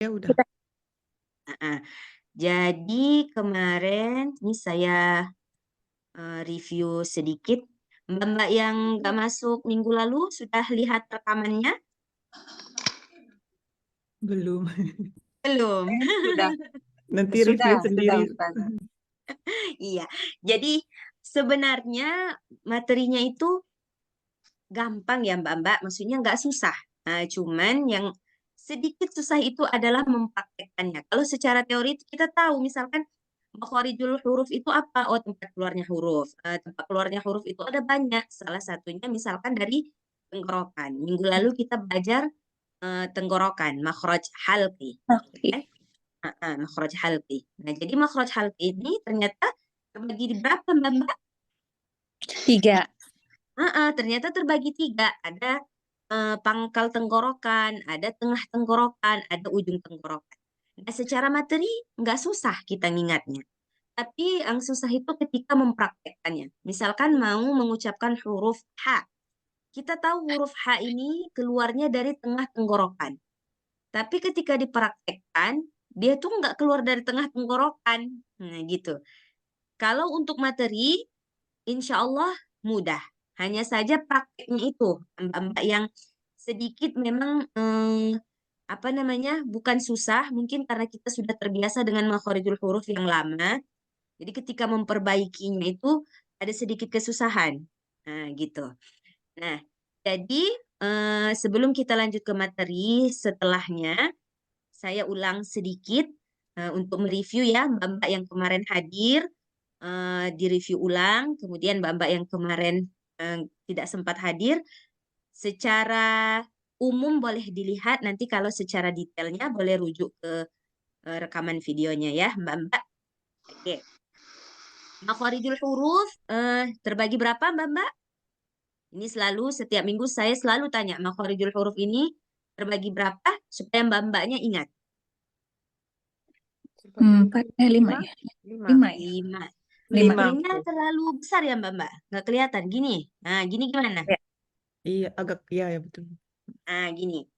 Ya udah. Kita Jadi kemarin ini saya review sedikit. Mbak-mbak yang nggak masuk minggu lalu sudah lihat rekamannya? Belum. Belum. sudah Nanti sudah review sudah sendiri. Ustazah. Iya. Jadi sebenarnya materinya itu gampang ya Mbak-mbak, maksudnya nggak susah. Nah, cuman yang sedikit susah itu adalah mempraktekkannya. Kalau secara teori itu kita tahu, misalkan makharijul huruf itu apa? Oh, tempat keluarnya huruf. Tempat keluarnya huruf itu ada banyak. Salah satunya misalkan dari tenggorokan. Minggu lalu kita belajar tenggorokan, makhraj halqi. Oke. Kan? Makhraj halqi. Nah, jadi makhraj halqi ini ternyata terbagi di berapa Mbak-mbak? 3. Ternyata terbagi 3. Ada pangkal tenggorokan, ada tengah tenggorokan, ada ujung tenggorokan. Nah, secara materi nggak susah kita ngingatnya. Tapi yang susah itu ketika mempraktekkannya. Misalkan mau mengucapkan huruf H. Kita tahu huruf H ini keluarnya dari tengah tenggorokan. Tapi ketika dipraktekkan, dia tuh nggak keluar dari tengah tenggorokan. Nah, gitu. Kalau untuk materi, insya Allah mudah. Hanya saja prakteknya itu, mbak-mbak yang sedikit memang apa namanya, bukan susah, mungkin karena kita sudah terbiasa dengan makharijul huruf yang lama. Jadi ketika memperbaikinya itu ada sedikit kesusahan. Nah, gitu. Nah, jadi sebelum kita lanjut ke materi setelahnya, saya ulang sedikit untuk mereview ya mbak-mbak yang kemarin hadir, direview ulang, kemudian mbak-mbak yang kemarin tidak sempat hadir, secara umum boleh dilihat, nanti kalau secara detailnya boleh rujuk ke rekaman videonya ya mbak-mbak. Oke. Makharijul huruf terbagi berapa mbak-mbak? Ini selalu setiap minggu saya selalu tanya makharijul huruf ini terbagi berapa supaya mbak-mbaknya ingat. 5 ya. 5 ya. 5. 5. Ringnya terlalu besar ya mbak-mbak? Nggak kelihatan. Gini. Nah, gini gimana? Ya. Iya, agak ya betul. Nah, gini.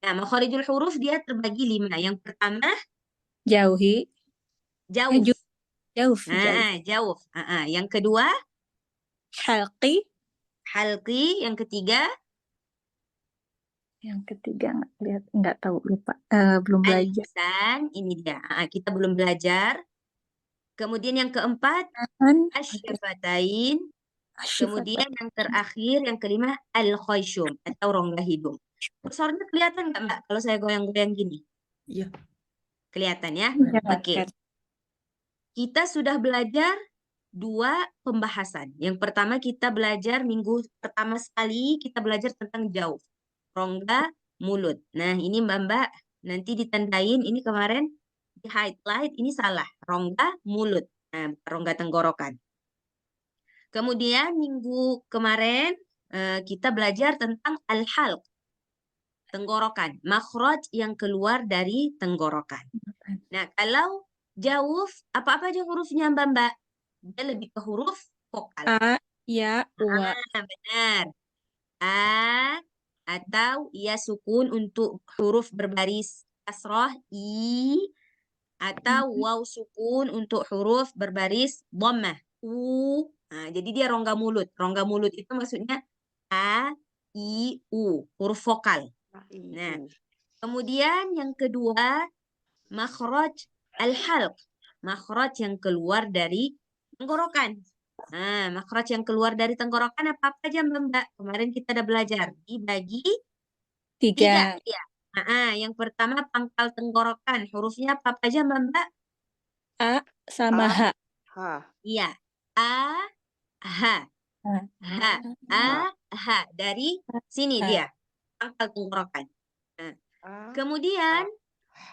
Nah, makharijul huruf dia terbagi 5. Yang pertama, Jauhi. jauh. Jauh. Nah, jauh. Yang kedua, Halqi. halqi. Yang ketiga, Yang ketiga nggak tahu, lupa. Belum belajar. al-lisan. Ini dia. Kita belum belajar. Kemudian yang keempat, asy-syafatain. Kemudian yang terakhir, yang kelima, al-khayshum atau rongga hidung. Kursornya kelihatan nggak mbak kalau saya goyang-goyang gini? Iya. Kelihatan ya? Ya, Oke. Kita sudah belajar 2 pembahasan. Yang pertama kita belajar minggu pertama sekali, kita belajar tentang jauh. Rongga mulut. Nah, ini mbak-mbak nanti ditandain, ini kemarin di highlight, ini salah. Rongga mulut. Nah, rongga tenggorokan. Kemudian minggu kemarin kita belajar tentang al-halq. Tenggorokan. Makhraj yang keluar dari tenggorokan. Nah, kalau jauh, apa-apa aja hurufnya mbak-mbak? Dia lebih ke huruf vokal. A, ya, wa. Benar. A atau ia sukun untuk huruf berbaris kasroh I, atau waw sukun untuk huruf berbaris dhammah U. Nah, jadi dia rongga mulut. Rongga mulut itu maksudnya A, I, U, huruf vokal. Nah, kemudian yang kedua, makhraj al-halq. Makhraj yang keluar dari tenggorokan. Nah, makhraj yang keluar dari tenggorokan apa aja mbak? Kemarin kita udah belajar. Dibagi 3. 3. Ya. Yang pertama pangkal tenggorokan. Hurufnya apa aja mbak? A sama H. Iya. A, H. H. A, H. Dari sini dia. Pangkal tenggorokan. Nah, kemudian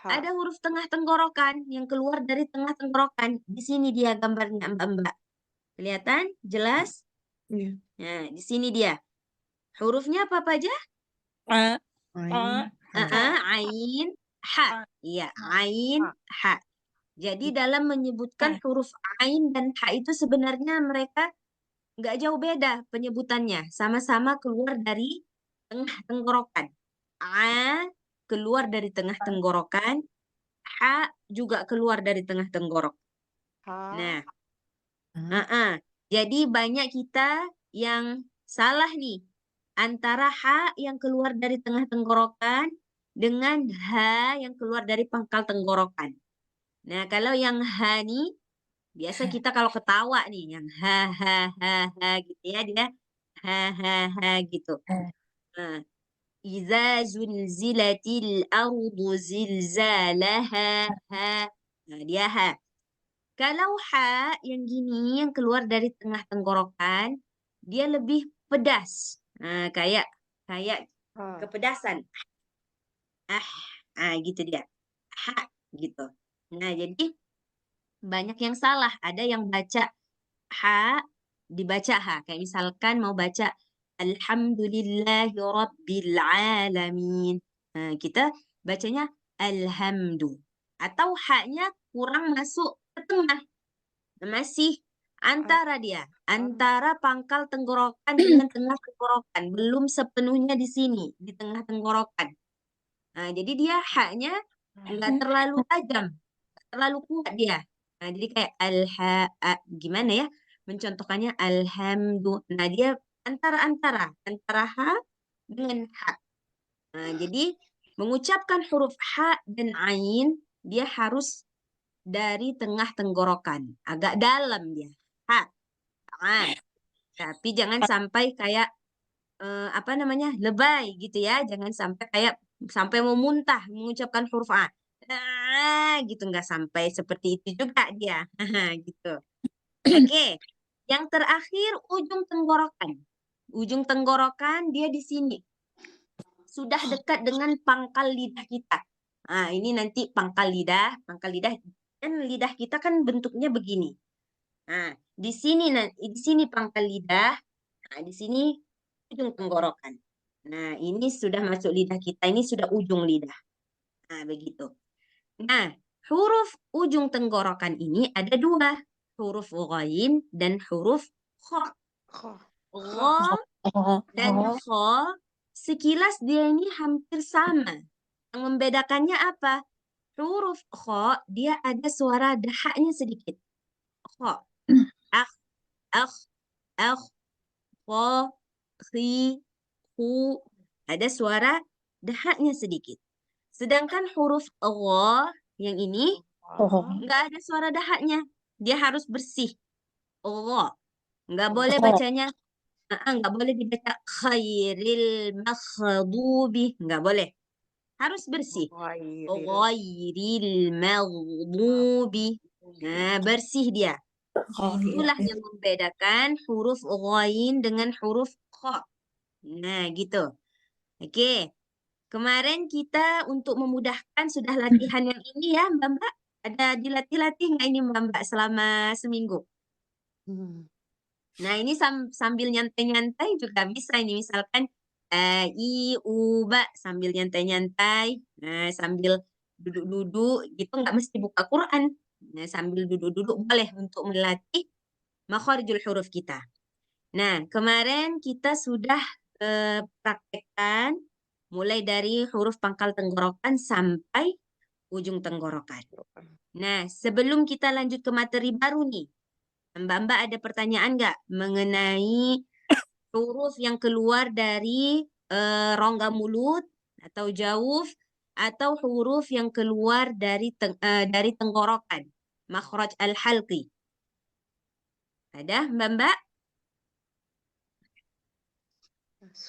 ada huruf tengah tenggorokan yang keluar dari tengah tenggorokan. Di sini dia gambarnya mbak-mbak. Kelihatan? Jelas? Iya. Nah, di sini dia. Hurufnya apa aja? A. Ain, ha. Iya, ain, ha. Jadi dalam menyebutkan huruf ain dan ha itu sebenarnya mereka nggak jauh beda penyebutannya. Sama-sama keluar dari tengah tenggorokan. A keluar dari tengah tenggorokan, ha juga keluar dari tengah tenggorok. Nah, jadi banyak kita yang salah nih antara ha yang keluar dari tengah tenggorokan dengan ha yang keluar dari pangkal tenggorokan. Nah, kalau yang ha nih biasa kita kalau ketawa nih yang ha gitu ya dia ha gitu. Nah, iza zulzilatil ardu zilzalaha ha. Nah, dia ha. Kalau ha yang gini yang keluar dari tengah tenggorokan, dia lebih pedas. Nah, kayak kepedasan. Gitu dia. Ha gitu. Nah, jadi banyak yang salah. Ada yang baca ha dibaca ha. Kayak misalkan mau baca Alhamdulillahi Rabbil Alamin. Nah, kita bacanya alhamdu. Atau ha-nya kurang masuk ke tengah. Masih antara dia, antara pangkal tenggorokan dengan tengah tenggorokan. Belum sepenuhnya di sini, di tengah tenggorokan. Nah, jadi dia ha-nya nggak terlalu tajam, nggak terlalu kuat dia. Nah, jadi kayak gimana ya? Mencontohkannya alhamdulillah. Nah, dia antara ha dengan ha. Nah, jadi mengucapkan huruf ha dan ain dia harus dari tengah tenggorokan, agak dalam dia. Ha, tapi jangan sampai kayak lebay gitu ya. Jangan sampai kayak sampai mau muntah mengucapkan huruf a. Gitu nggak sampai seperti itu juga dia. Gitu. Oke. Yang terakhir ujung tenggorokan. Ujung tenggorokan dia di sini. Sudah dekat dengan pangkal lidah kita. Nah, ini nanti pangkal lidah kan lidah kita kan bentuknya begini. Nah, di sini pangkal lidah, nah di sini ujung tenggorokan. Nah, ini sudah masuk lidah kita, ini sudah ujung lidah. Nah, begitu. Nah, huruf ujung tenggorokan ini ada dua, huruf ghain dan huruf kha. Gha dan kha sekilas dia ini hampir sama. Yang membedakannya apa? Huruf kha dia ada suara dahaknya sedikit. Kha, akh, akh, akh, kha, khi, hu. Ada suara dahaknya sedikit. Sedangkan huruf gha yang ini nggak ada suara dahaknya. Dia harus bersih. Gha. Nggak boleh bacanya. Nggak boleh dibaca khairil maghdubi. Nggak boleh. Harus bersih. Ghairil maghdubi. Nah, bersih dia. Itulah yang membedakan huruf ghain dengan huruf kha. Nah, gitu. Oke. Kemarin kita untuk memudahkan sudah latihan yang ini ya, Mbak. Ada dilatih-latih nggak ini Mbak selama seminggu? Nah, ini sambil nyantai-nyantai juga bisa ini. Misalkan ba sambil nyantai-nyantai. Nah, sambil duduk-duduk gitu nggak mesti buka Quran. Nah, sambil duduk-duduk boleh untuk melatih makharijul huruf kita. Nah, kemarin kita sudah praktekkan mulai dari huruf pangkal tenggorokan sampai ujung tenggorokan. Nah, sebelum kita lanjut ke materi baru nih, Mbak ada pertanyaan nggak mengenai huruf yang keluar dari rongga mulut atau jauf atau huruf yang keluar dari tenggorokan, makhraj al-halqi? Ada, Mbak?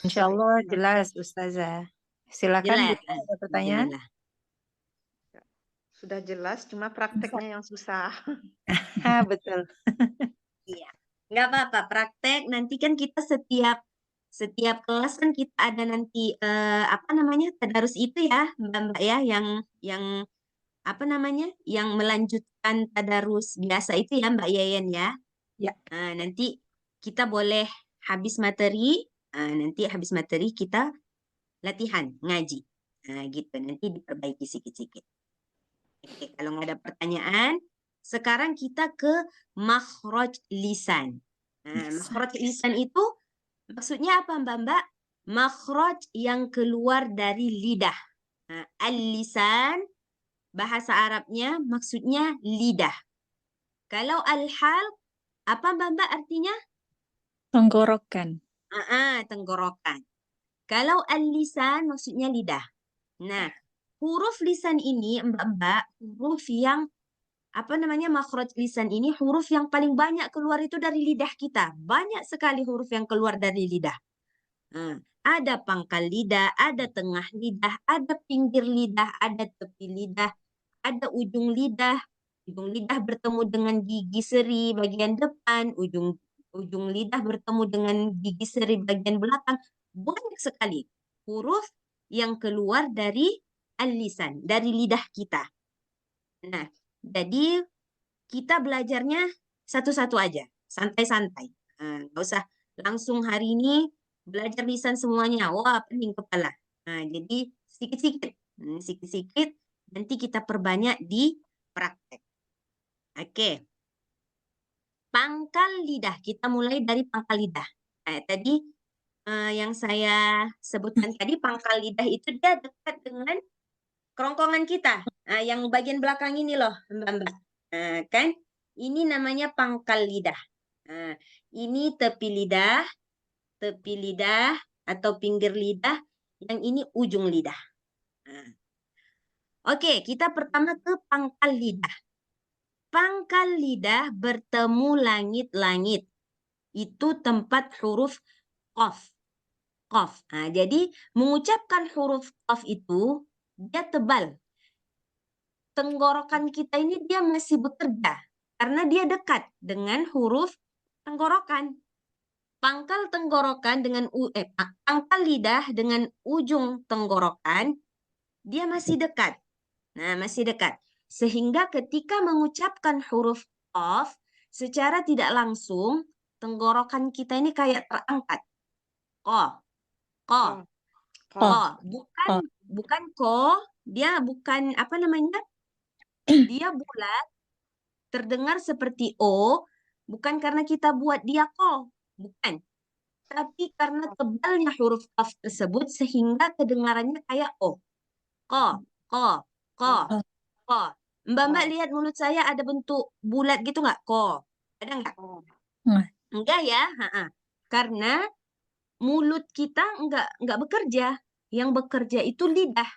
Insya Allah jelas, Ustazah. Silakan Jelas. Bunda, ada pertanyaan? Alhamdulillah. Sudah jelas, cuma prakteknya yang susah. Betul. Iya, nggak apa-apa. Praktek nanti kan kita setiap kelas kan kita ada nanti tadarus itu ya, Mbak ya, yang apa namanya, yang melanjutkan tadarus biasa itu ya, Mbak Yayan ya. Ya. Nanti kita boleh habis materi, nanti habis materi kita latihan ngaji. Nah, gitu. Nanti diperbaiki sikit-sikit. Oke, kalau nggak ada pertanyaan, sekarang kita ke makhraj lisan. Nah, makhraj lisan itu maksudnya apa, Mbak? Makhraj yang keluar dari lidah. Nah, al-lisan bahasa Arabnya maksudnya lidah. Kalau al-hal apa Mbak artinya? Tenggorokan. Tenggorokan. Kalau al-lisan maksudnya lidah. Nah, huruf lisan ini Mbak, huruf yang apa namanya makhraj lisan ini huruf yang paling banyak keluar itu dari lidah kita. Banyak sekali huruf yang keluar dari lidah. Ada pangkal lidah, ada tengah lidah, ada pinggir lidah, ada tepi lidah, ada ujung lidah. Ujung lidah bertemu dengan gigi seri bagian depan, ujung lidah bertemu dengan gigi seri bagian belakang. Banyak sekali huruf yang keluar dari al-lisan, dari lidah kita. Nah, jadi kita belajarnya satu-satu aja, santai-santai. Nggak usah langsung hari ini belajar lisan semuanya. Wah, pening kepala. Jadi sedikit-sedikit. Sedikit-sedikit, nanti kita perbanyak di praktek. Oke. Pangkal lidah. Kita mulai dari pangkal lidah. Tadi yang saya sebutkan tadi, pangkal lidah itu dia dekat dengan kerongkongan kita. Yang bagian belakang ini loh, Mbak. Kan? Ini namanya pangkal lidah. Ini tepi lidah atau pinggir lidah. Yang ini ujung lidah. Oke, kita pertama ke pangkal lidah. Pangkal lidah bertemu langit-langit. Itu tempat huruf qaf. Qaf. Jadi mengucapkan huruf qaf itu dia tebal. Tenggorokan kita ini dia masih bekerja karena dia dekat dengan huruf tenggorokan. Pangkal tenggorokan dengan pangkal lidah dengan ujung tenggorokan dia masih dekat. Nah, masih dekat. Sehingga ketika mengucapkan huruf qaf secara tidak langsung tenggorokan kita ini kayak terangkat. Ko, ko, ko. Bukan ko, dia bukan apa namanya? Dia bulat, terdengar seperti O, bukan karena kita buat dia ko, bukan. Tapi karena tebalnya huruf qaf tersebut sehingga kedengarannya kayak O. Ko, ko, ko, ko. Mbak lihat mulut saya ada bentuk bulat gitu nggak? Ko. Ada nggak? Enggak ya? Karena mulut kita enggak bekerja. Yang bekerja itu lidah.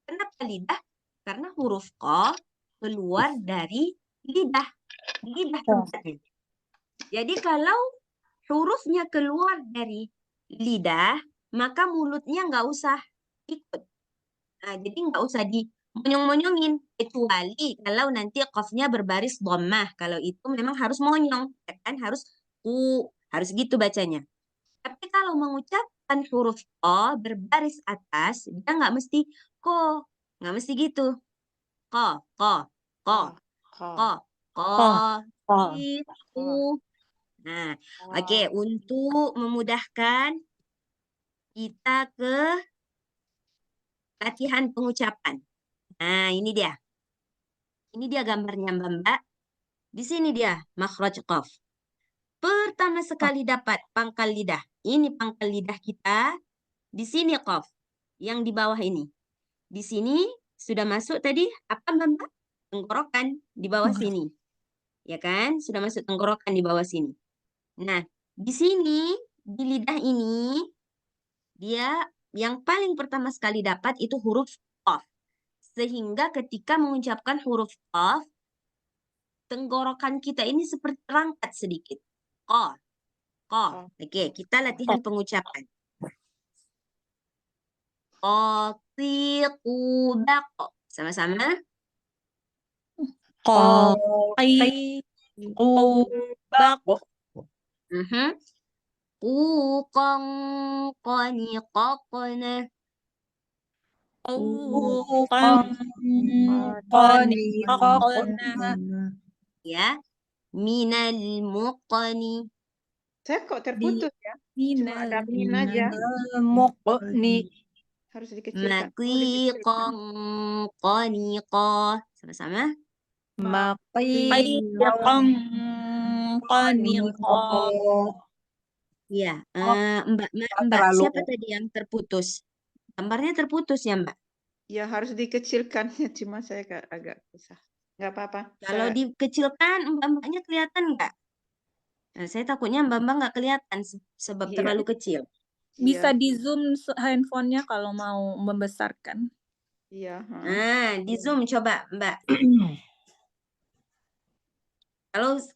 Kenapa lidah? Karena huruf ko keluar dari lidah. Lidah tempatnya. Jadi kalau hurufnya keluar dari lidah, maka mulutnya nggak usah ikut. Jadi nggak usah dimonyong-monyongin. Kecuali kalau nanti qafnya berbaris dhammah. Kalau itu memang harus monyong. Ya kan? Harus gitu bacanya. Tapi kalau mengucapkan huruf ko berbaris atas, dia nggak mesti ko. Nggak mesti gitu. Ko, ko, ko, ko, ko, itu. Nah, oke. Untuk memudahkan kita ke latihan pengucapan. Nah, ini dia. Ini dia gambarnya, Mbak. Di sini dia, makhraj qaf. Pertama sekali dapat pangkal lidah. Ini pangkal lidah kita. Di sini qaf. Yang di bawah ini. Di sini sudah masuk tadi apa Mbak? Tenggorokan di bawah sini. Ya kan? Sudah masuk tenggorokan di bawah sini. Nah, di sini di lidah ini dia yang paling pertama sekali dapat itu huruf qaf. Sehingga ketika mengucapkan huruf qaf, tenggorokan kita ini seperti terangkat sedikit. Qaf. Qaf. Oke, kita latihan pengucapan. Qatiqu baq. Sama-sama. Quqan qaniqaqna. Ya. Minal muqani. Saya kok terputus ya? Cuma ada min aja. Harus dikecilkan. Maqiqan qaniqa. Sama-sama. Ya, Mbak, siapa tadi yang terputus? Gambarnya terputus ya, Mbak? Ya harus dikecilkan ya, cuma saya agak susah. Nggak apa-apa. Kalau dikecilkan, mbak-mbaknya kelihatan nggak? Nah, saya takutnya mbak-mbak nggak kelihatan sebab Iya. terlalu kecil. Bisa Iya, di zoom handphonenya kalau mau membesarkan. iya. Nah, di Zoom coba, Mbak.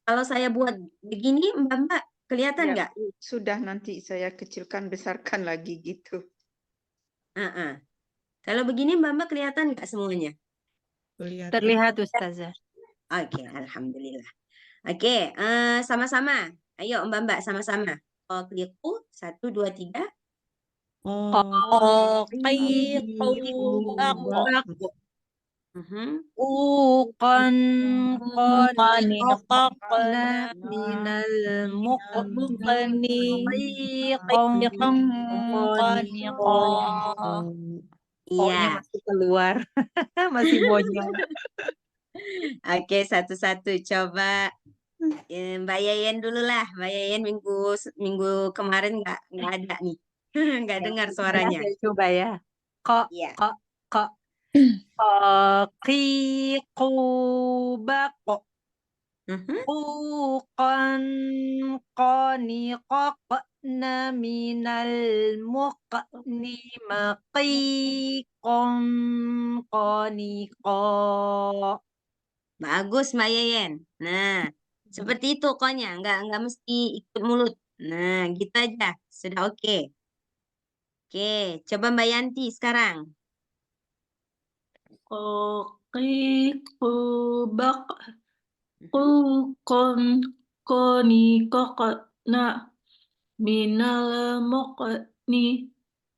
Kalau saya buat begini, Mbak kelihatan Ya, nggak? sudah nanti saya kecilkan, besarkan lagi gitu. Ah. Kalau begini, Mbak kelihatan nggak semuanya? Kelihatan. Terlihat Ustazah. Oke, alhamdulillah. Oke, sama-sama. Ayo, Mbak sama-sama. Klikku 1, 2, 3. Uqan qaniqaqna minal muqni qiqan Iya. masih keluar. Masih bonyol. Oke, satu-satu coba. Mbak Yayan dulu lah. Mbak Yayan minggu kemarin nggak ada nih. Nggak dengar suaranya. Saya coba ya. Kok Iya. Qibako Uqan qaniqaqna minal muqni maqiqan qaniqa. Bagus Mbak Yayan. Nah, seperti itu koknya. Nggak mesti ikut mulut. Nah, gitu aja. Sudah oke. Oke, coba Mbak Yanti sekarang. Qibak Qulqan qaniqaqna minal muqni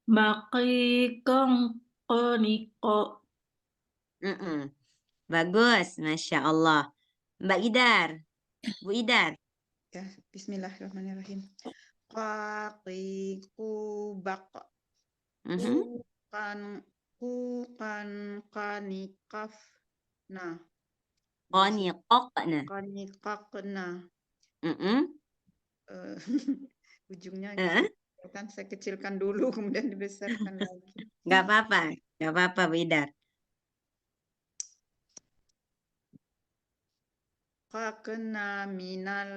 maqiqan qaniqa. Bagus, Masya Allah. Mbak Idar, Bu Idar. Ya, bismillahirrahmanirrahim. Qaqibak Kukan kanikaf. Nah, Qaniqaqna. kanikakna. Ujungnya kan saya kecilkan dulu, kemudian dibesarkan lagi. Nggak apa-apa Bu Idar. Kakna minal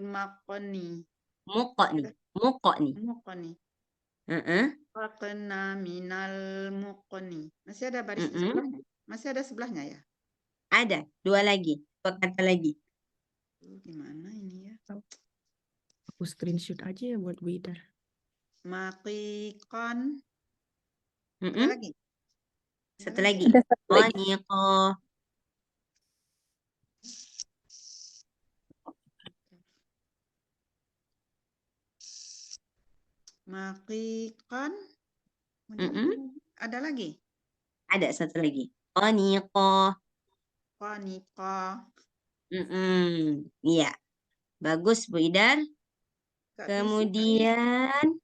makoni. Muqni. Kakna minal mukoni. Masih ada baris di sebelahnya? Masih ada sebelahnya ya? Ada, 2 lagi. 2 kata lagi. Gimana ini ya? Aku screenshot aja ya buat Widar. Maqiqan. Ada lagi? Satu lagi. Ada satu lagi. Qaniqa. Maqiqan. Ada lagi? Ada satu lagi. Qaniqa. Qaniqa. Iya. Bagus Bu Idar. Kemudian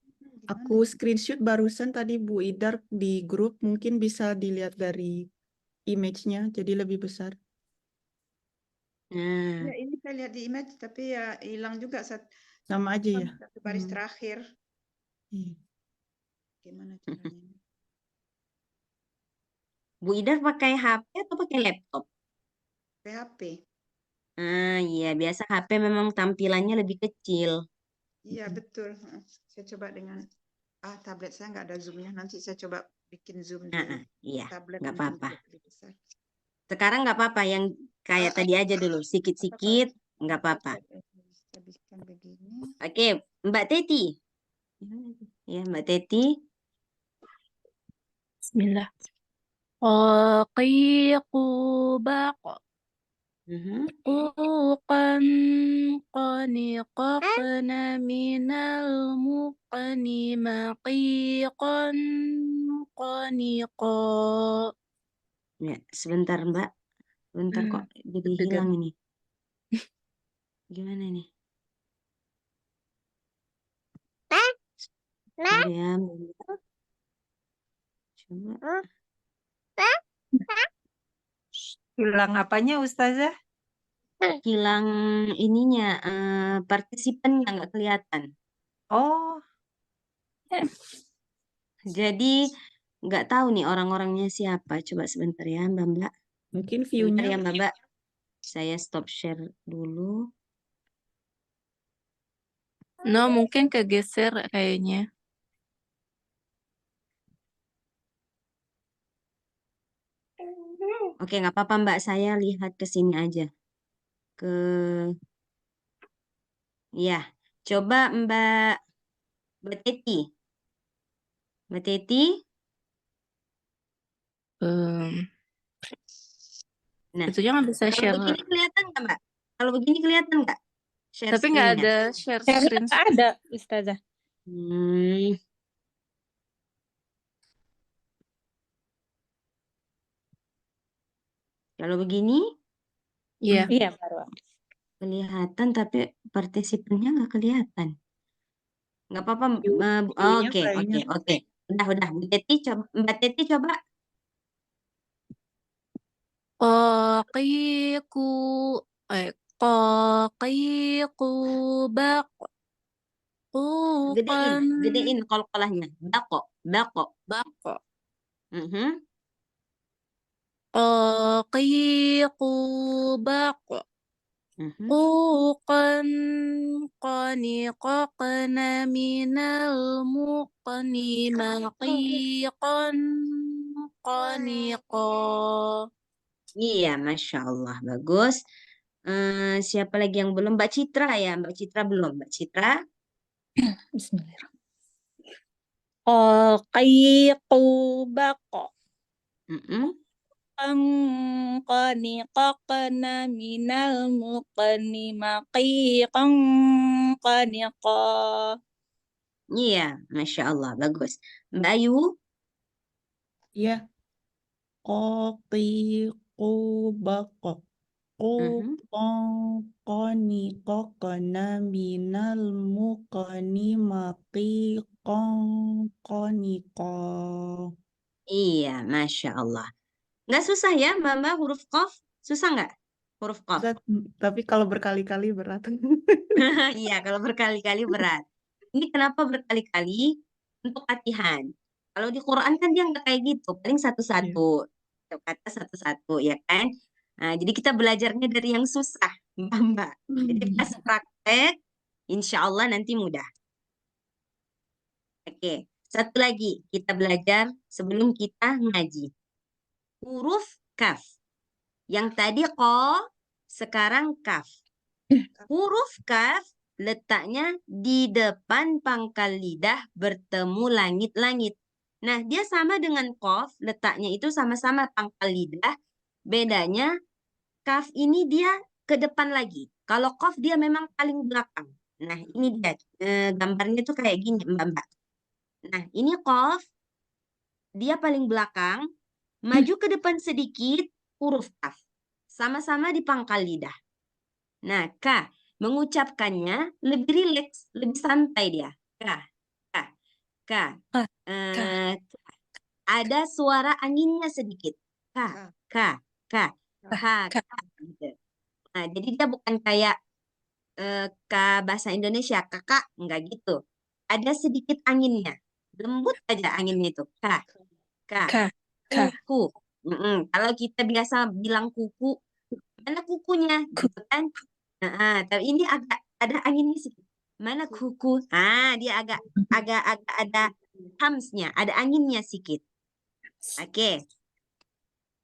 Aku screenshot barusan tadi Bu Idar di grup, mungkin bisa dilihat dari image-nya, jadi lebih besar. Ya, ini saya lihat di image, tapi ya hilang juga Sama aja ya. satu baris terakhir. Iya. Gimana caranya? Bu Idar pakai HP atau pakai laptop? PHP. Iya, biasa HP memang tampilannya lebih kecil. Iya, betul. Saya coba dengan tablet saya nggak ada zoom-nya. Nanti saya coba bikin zoom di Iya, tablet. nggak mungkin apa-apa. lebih besar. Sekarang nggak apa-apa, yang kayak tadi aja dulu, sikit-sikit, nggak apa-apa. Saya bikin begini. Oke, Mbak Teti. Ya, Mbak Teti. Bismillah. Qaqibak Uqan qaniqaqna minal muqni maqiqan qaniqa. Ya, sebentar Mbak. Sebentar kok jadi hilang ini. Gimana nih? Sebentar ya, Mbak. Coba. Hilang apanya Ustazah? Hilang ininya, partisipannya nggak kelihatan. Oh, Jadi Nggak tahu nih orang-orangnya siapa. Coba sebentar ya, Mbak. Mungkin Sebentar view-nya ya, Mbak. Saya stop share dulu. No, mungkin kegeser kayaknya. Oke, nggak apa-apa, Mbak. Saya lihat ke sini aja. Ya, coba Mbak Teti. Mbak Teti. Em, Nah, itu jangan bisa kalau share. begini kelihatan nggak, Mbak? Kalau begini kelihatan nggak? Share Tapi nggak screen-nya. ada share Kayaknya screen. nggak ada, Ustazah. Hmm, kalau begini Iya. Iya, baru. kelihatan, tapi partisipannya nggak kelihatan. Nggak apa-apa. view-nya Oke, kayaknya. oke. Udah. Mbak Teti coba. Mbak Teti coba. Qaqiku qaqiku baqukan Gedein kol-kolahnya. Bako. baqo Mhm. qaqiku baqo Mhm. quqan qaniqaqna minal muqni maqiqan qaniqa. Iya, Masya Allah. Bagus. Siapa lagi yang belum? Mbak Citra ya. Mbak Citra belum. Mbak Citra. Bismillahirrahmanirrahim. Qaqiqu baqo. Mhm. Qaniqaqna minal muqni maqiqan qaniqa. Iya, Masya Allah. Bagus. Mbak Ayu. Ya, qaqiqu baqo. Mhm. Qaniqaqna minal muqni maqiqan qaniqa. Iya, Masya Allah. Nggak susah ya, Mbak, huruf Qaf? Susah nggak? Huruf Qaf. Tapi kalau berkali-kali berat. Iya, kalau berkali-kali berat. Ini kenapa berkali-kali? Untuk latihan. Kalau di Quran kan dia nggak kayak gitu. Paling satu-satu. Satu kata satu-satu, ya kan? Nah, jadi kita belajarnya dari yang susah, Mbak. Jadi pas praktek, insya Allah nanti mudah. Oke, satu lagi kita belajar sebelum kita ngaji. Huruf kaf. Yang tadi ko, sekarang kaf. Huruf kaf letaknya di depan pangkal lidah bertemu langit-langit. Nah, dia sama dengan kof, letaknya itu sama-sama pangkal lidah. Bedanya, kaf ini dia ke depan lagi. Kalau kof dia memang paling belakang. Nah, ini dia. Gambarnya tuh kayak gini, Mbak. Nah, ini kof, dia paling belakang. Maju ke depan sedikit, huruf kaf. Sama-sama di pangkal lidah. Nah, K. Mengucapkannya lebih rileks, lebih santai dia. K. K. Eh, ada suara anginnya sedikit. K. K. K. K. K. Gitu. Nah, jadi dia bukan kayak K bahasa Indonesia, kakak, enggak gitu. Ada sedikit anginnya. Lembut aja anginnya itu. K. K. Kuku. Kalau kita biasa bilang kuku, mana kukunya? Gitu kan? Nah, tapi ini agak ada anginnya sedikit. Mana kuku? Dia agak ada hamsnya, ada anginnya sedikit. Oke.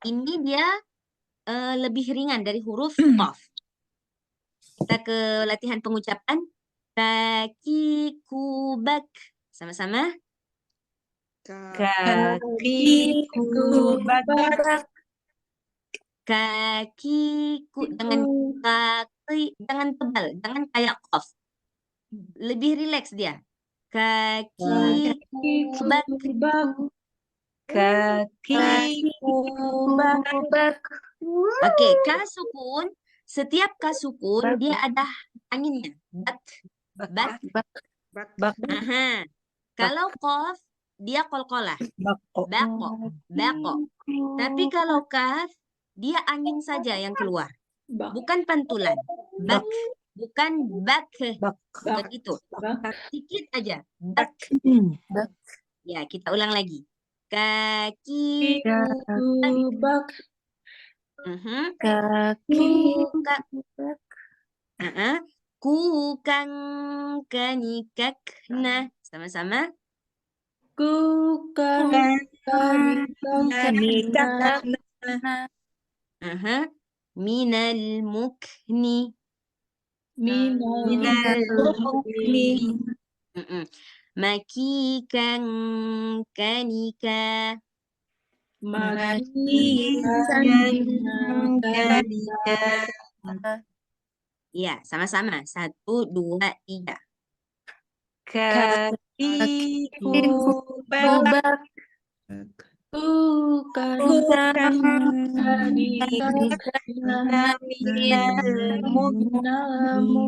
Ini dia lebih ringan dari huruf qaf. Kita ke latihan pengucapan. Kaki kubak. Sama-sama. Kakiku bagak. Kakiku dengan kaki, jangan tebal, jangan kayak qaf. Lebih rileks dia. Kakiku bak. Kakiku bagak. Oke, K sukun. Setiap K sukun dia ada anginnya. Bak. Bak. Aha. Kalau qaf dia qalqalah. Baqo. Bako. Tapi kalau kaf dia angin saja yang keluar. Bukan pantulan. Bak. Bukan bak. Begitu. Sedikit aja. Bak. Ya, kita ulang lagi. kakiku. bak. Mhm. Kakiku Kuka. bak. Kukang kanikakna. Sama-sama. Kukan kanikakna. Minal mukni. Minal mukni. Makikan kanika. Makikan kanika. Ya, sama-sama. 1, 2, 3. Kakiku bak. Bak. Kukan kanikakna. Minal Minal mukni.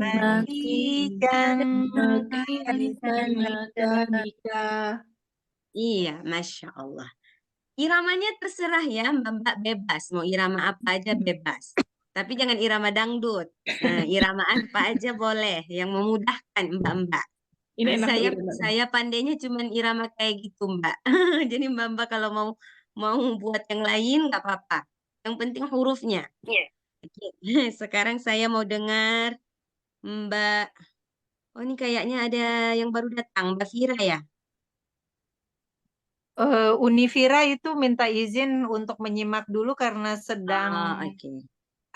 makikan Makikan kanika. Iya, Masya Allah. Iramanya terserah ya, Mbak-mbak bebas. Mau irama apa aja bebas. Tapi jangan irama dangdut. Nah, irama apa aja boleh. Yang memudahkan Mbak-mbak. Ini enak tuh Saya iramanya. saya pandainya cuman irama kayak gitu, Mbak. Jadi Mbak-mbak kalau mau buat yang lain nggak apa-apa. Yang penting hurufnya. Oke. Sekarang saya mau dengar Mbak. Oh, ini kayaknya ada yang baru datang, Mbak Fira ya? Unifira itu minta izin untuk menyimak dulu karena sedang Oh, oke.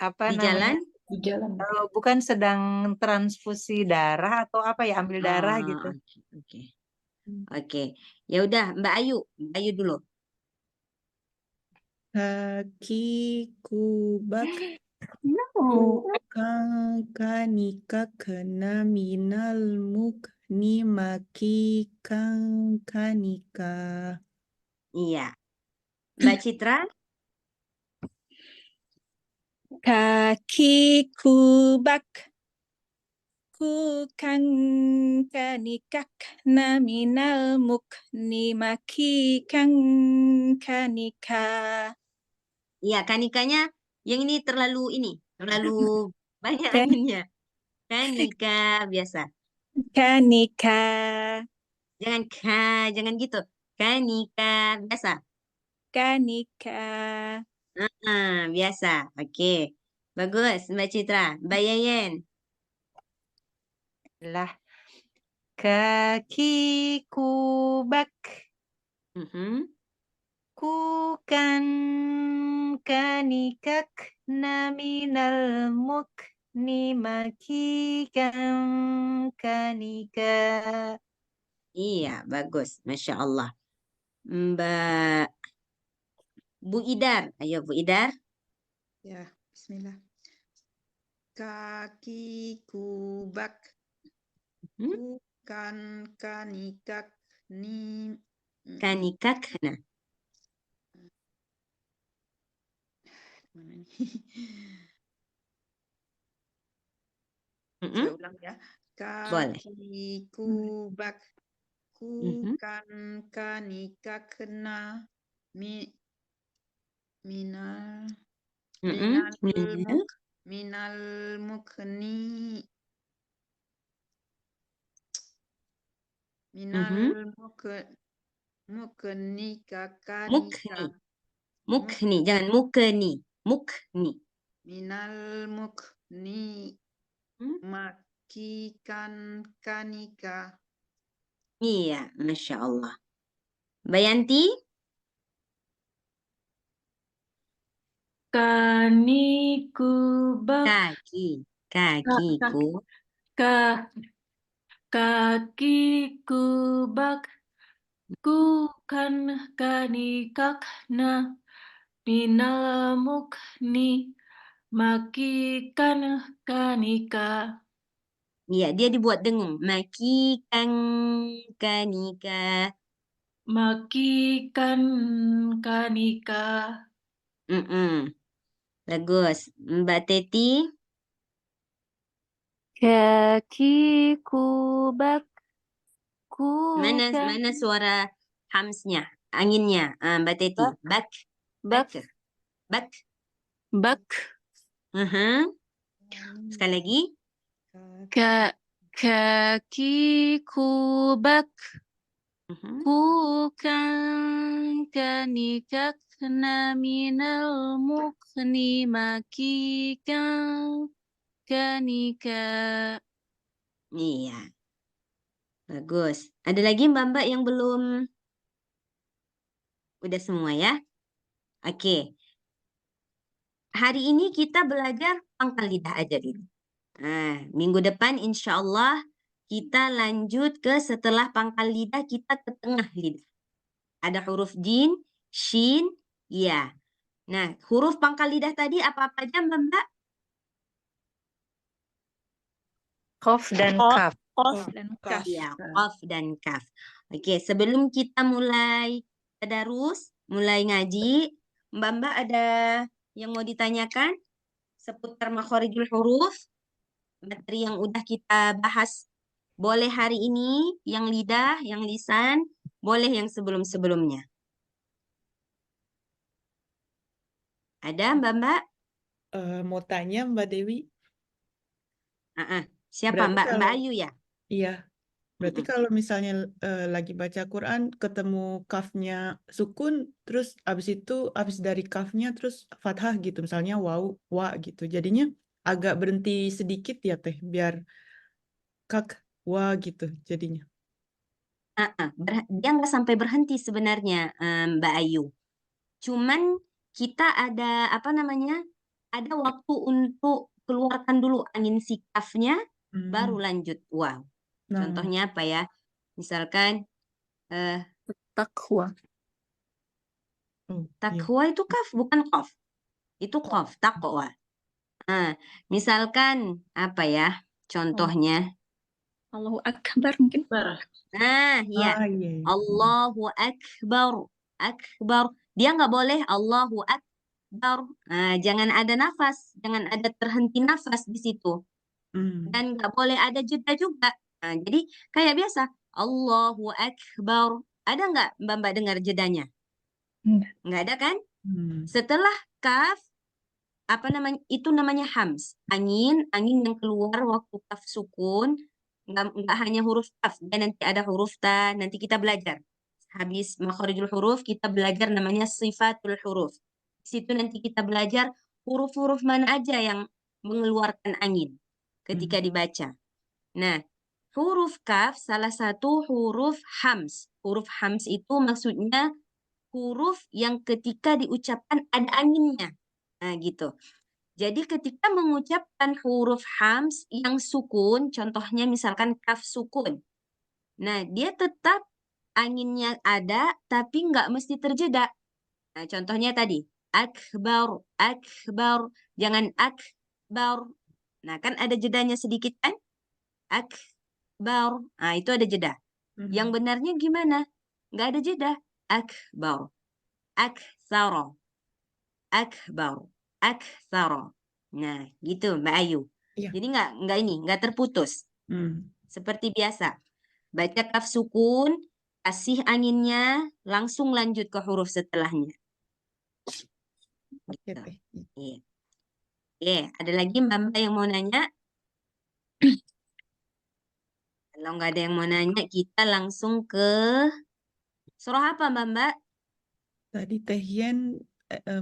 apa Di namanya? jalan? Di jalan. Bukan sedang transfusi darah atau apa ya, ambil darah Oh, gitu. oke. Oke. Ya udah, Mbak Ayu. Mbak Ayu dulu. Kakiku bak. Kukang kanikakna minal mukni makikan kanika. Iya. Mbak Citra? Kakiku bak. Kukan kanikakna minal mukni makikan kanika. Iya, kanikanya yang ini terlalu banyak anginnya. Kanika biasa. Kanika. Jangan gitu. Kanika biasa. Kanika. Biasa. Oke. Bagus, Mbak Citra. Mbak Yayen. Lah, kakiku bak. Kukan kanikakna minal mukni makikan kanika. Iya, bagus. Masya Allah. Mbak Bu Idar. Ayo, Bu Idar. Ya, bismillah. Kakiku bak. Kukan kanikak ni. Kanikakna. Mana ni? Mm-mm. Saya ulang ya. Boleh. Kakiku bak. Kukan kanikakna minal mukni mukni kakanika. Mukni, jangan mukni. Mukni. Minal mukni makikan kanika. Iya, Masya Allah. Mbak Yanti? Kaniku bak. Kakiku. Kakiku bak. Kukan kanikakna minal mukni makikan kanika. Iya, dia dibuat dengung. Makikan kanika. Makikan kanika. Bagus. Mbak Teti? Kakiku bak. Mana suara hamsnya, anginnya, Mbak Teti? Bak. Bak. Sekali lagi. Kakiku bak. Mhm. Bukan kanikakna minal mukni makikan kanika. Iya, bagus. Ada lagi Mbak-mbak yang belum? Udah semua ya? Oke. Hari ini kita belajar pangkal lidah aja dulu. Nah, minggu depan insya Allah kita lanjut ke setelah pangkal lidah kita ke tengah lidah. Ada huruf jin, shin, ya. Nah, huruf pangkal lidah tadi apa-apa aja Mbak? Qaf dan Qaf. kaf. Qaf dan kaf. Ya, qaf dan kaf. Oke, sebelum kita mulai tadarus, mulai ngaji, Mbak ada yang mau ditanyakan seputar makhorijul huruf? Materi yang udah kita bahas. Boleh hari ini yang lidah, yang lisan, boleh yang sebelum-sebelumnya. Ada Mbak? Mau tanya Mbak Dewi, Siapa berarti Mbak kalau Ayu ya? iya, berarti kalau misalnya lagi baca Quran ketemu kafnya sukun, terus abis dari kafnya terus fathah gitu, misalnya waw, wa gitu, jadinya agak berhenti sedikit ya teh, biar kak wa gitu jadinya. Dia nggak sampai berhenti sebenarnya Mbak Ayu. Cuman kita ada apa namanya? Ada waktu untuk keluarkan dulu angin sikafnya, baru lanjut. Wow. Nah, Contohnya apa ya? Misalkan Takwa. oh, iya. takwa itu kaf, bukan qaf. Itu qaf, takwa. Nah, misalkan apa ya? Contohnya. Allahu Akbar mungkin. Nah, ya. Ah, iya, iya. Allahu Akbar. Akbar. Dia nggak boleh Allahu Akbar. Nah, jangan ada nafas. Jangan ada terhenti nafas di situ. Dan nggak boleh ada jeda juga. Nah, jadi kayak biasa. Allahu Akbar. Ada nggak Mbak dengar jedanya? Nggak ada kan? Setelah kaf, apa namanya? Itu namanya hams. Angin yang keluar waktu kaf sukun. Nggak hanya huruf kaf, dan nanti ada huruf ta, nanti kita belajar. Habis makharijul huruf, kita belajar namanya sifatul huruf. Di situ nanti kita belajar huruf-huruf mana aja yang mengeluarkan angin ketika dibaca. Nah, huruf kaf salah satu huruf hams. Huruf hams itu maksudnya huruf yang ketika diucapkan ada anginnya. Nah, gitu. Jadi ketika mengucapkan huruf hams yang sukun, contohnya misalkan kaf sukun. Nah, dia tetap anginnya ada, tapi nggak mesti terjeda. Nah, contohnya tadi, akbar, akbar. Jangan akbar. Nah, kan ada jedanya sedikit kan? Akbar. Nah, itu ada jeda. Yang benarnya gimana? Nggak ada jeda. Akbar. Aktsara. Akbar. Aktsara. Nah, gitu Mbak Ayu. Iya. Jadi nggak terputus. Seperti biasa. Baca kaf sukun, kasih anginnya, langsung lanjut ke huruf setelahnya. Oke, Gitu. teh. Iya. Oke, ada lagi Mbak yang mau nanya? Kalau nggak ada yang mau nanya, kita langsung ke surah apa Mbak? Tadi Teh Yen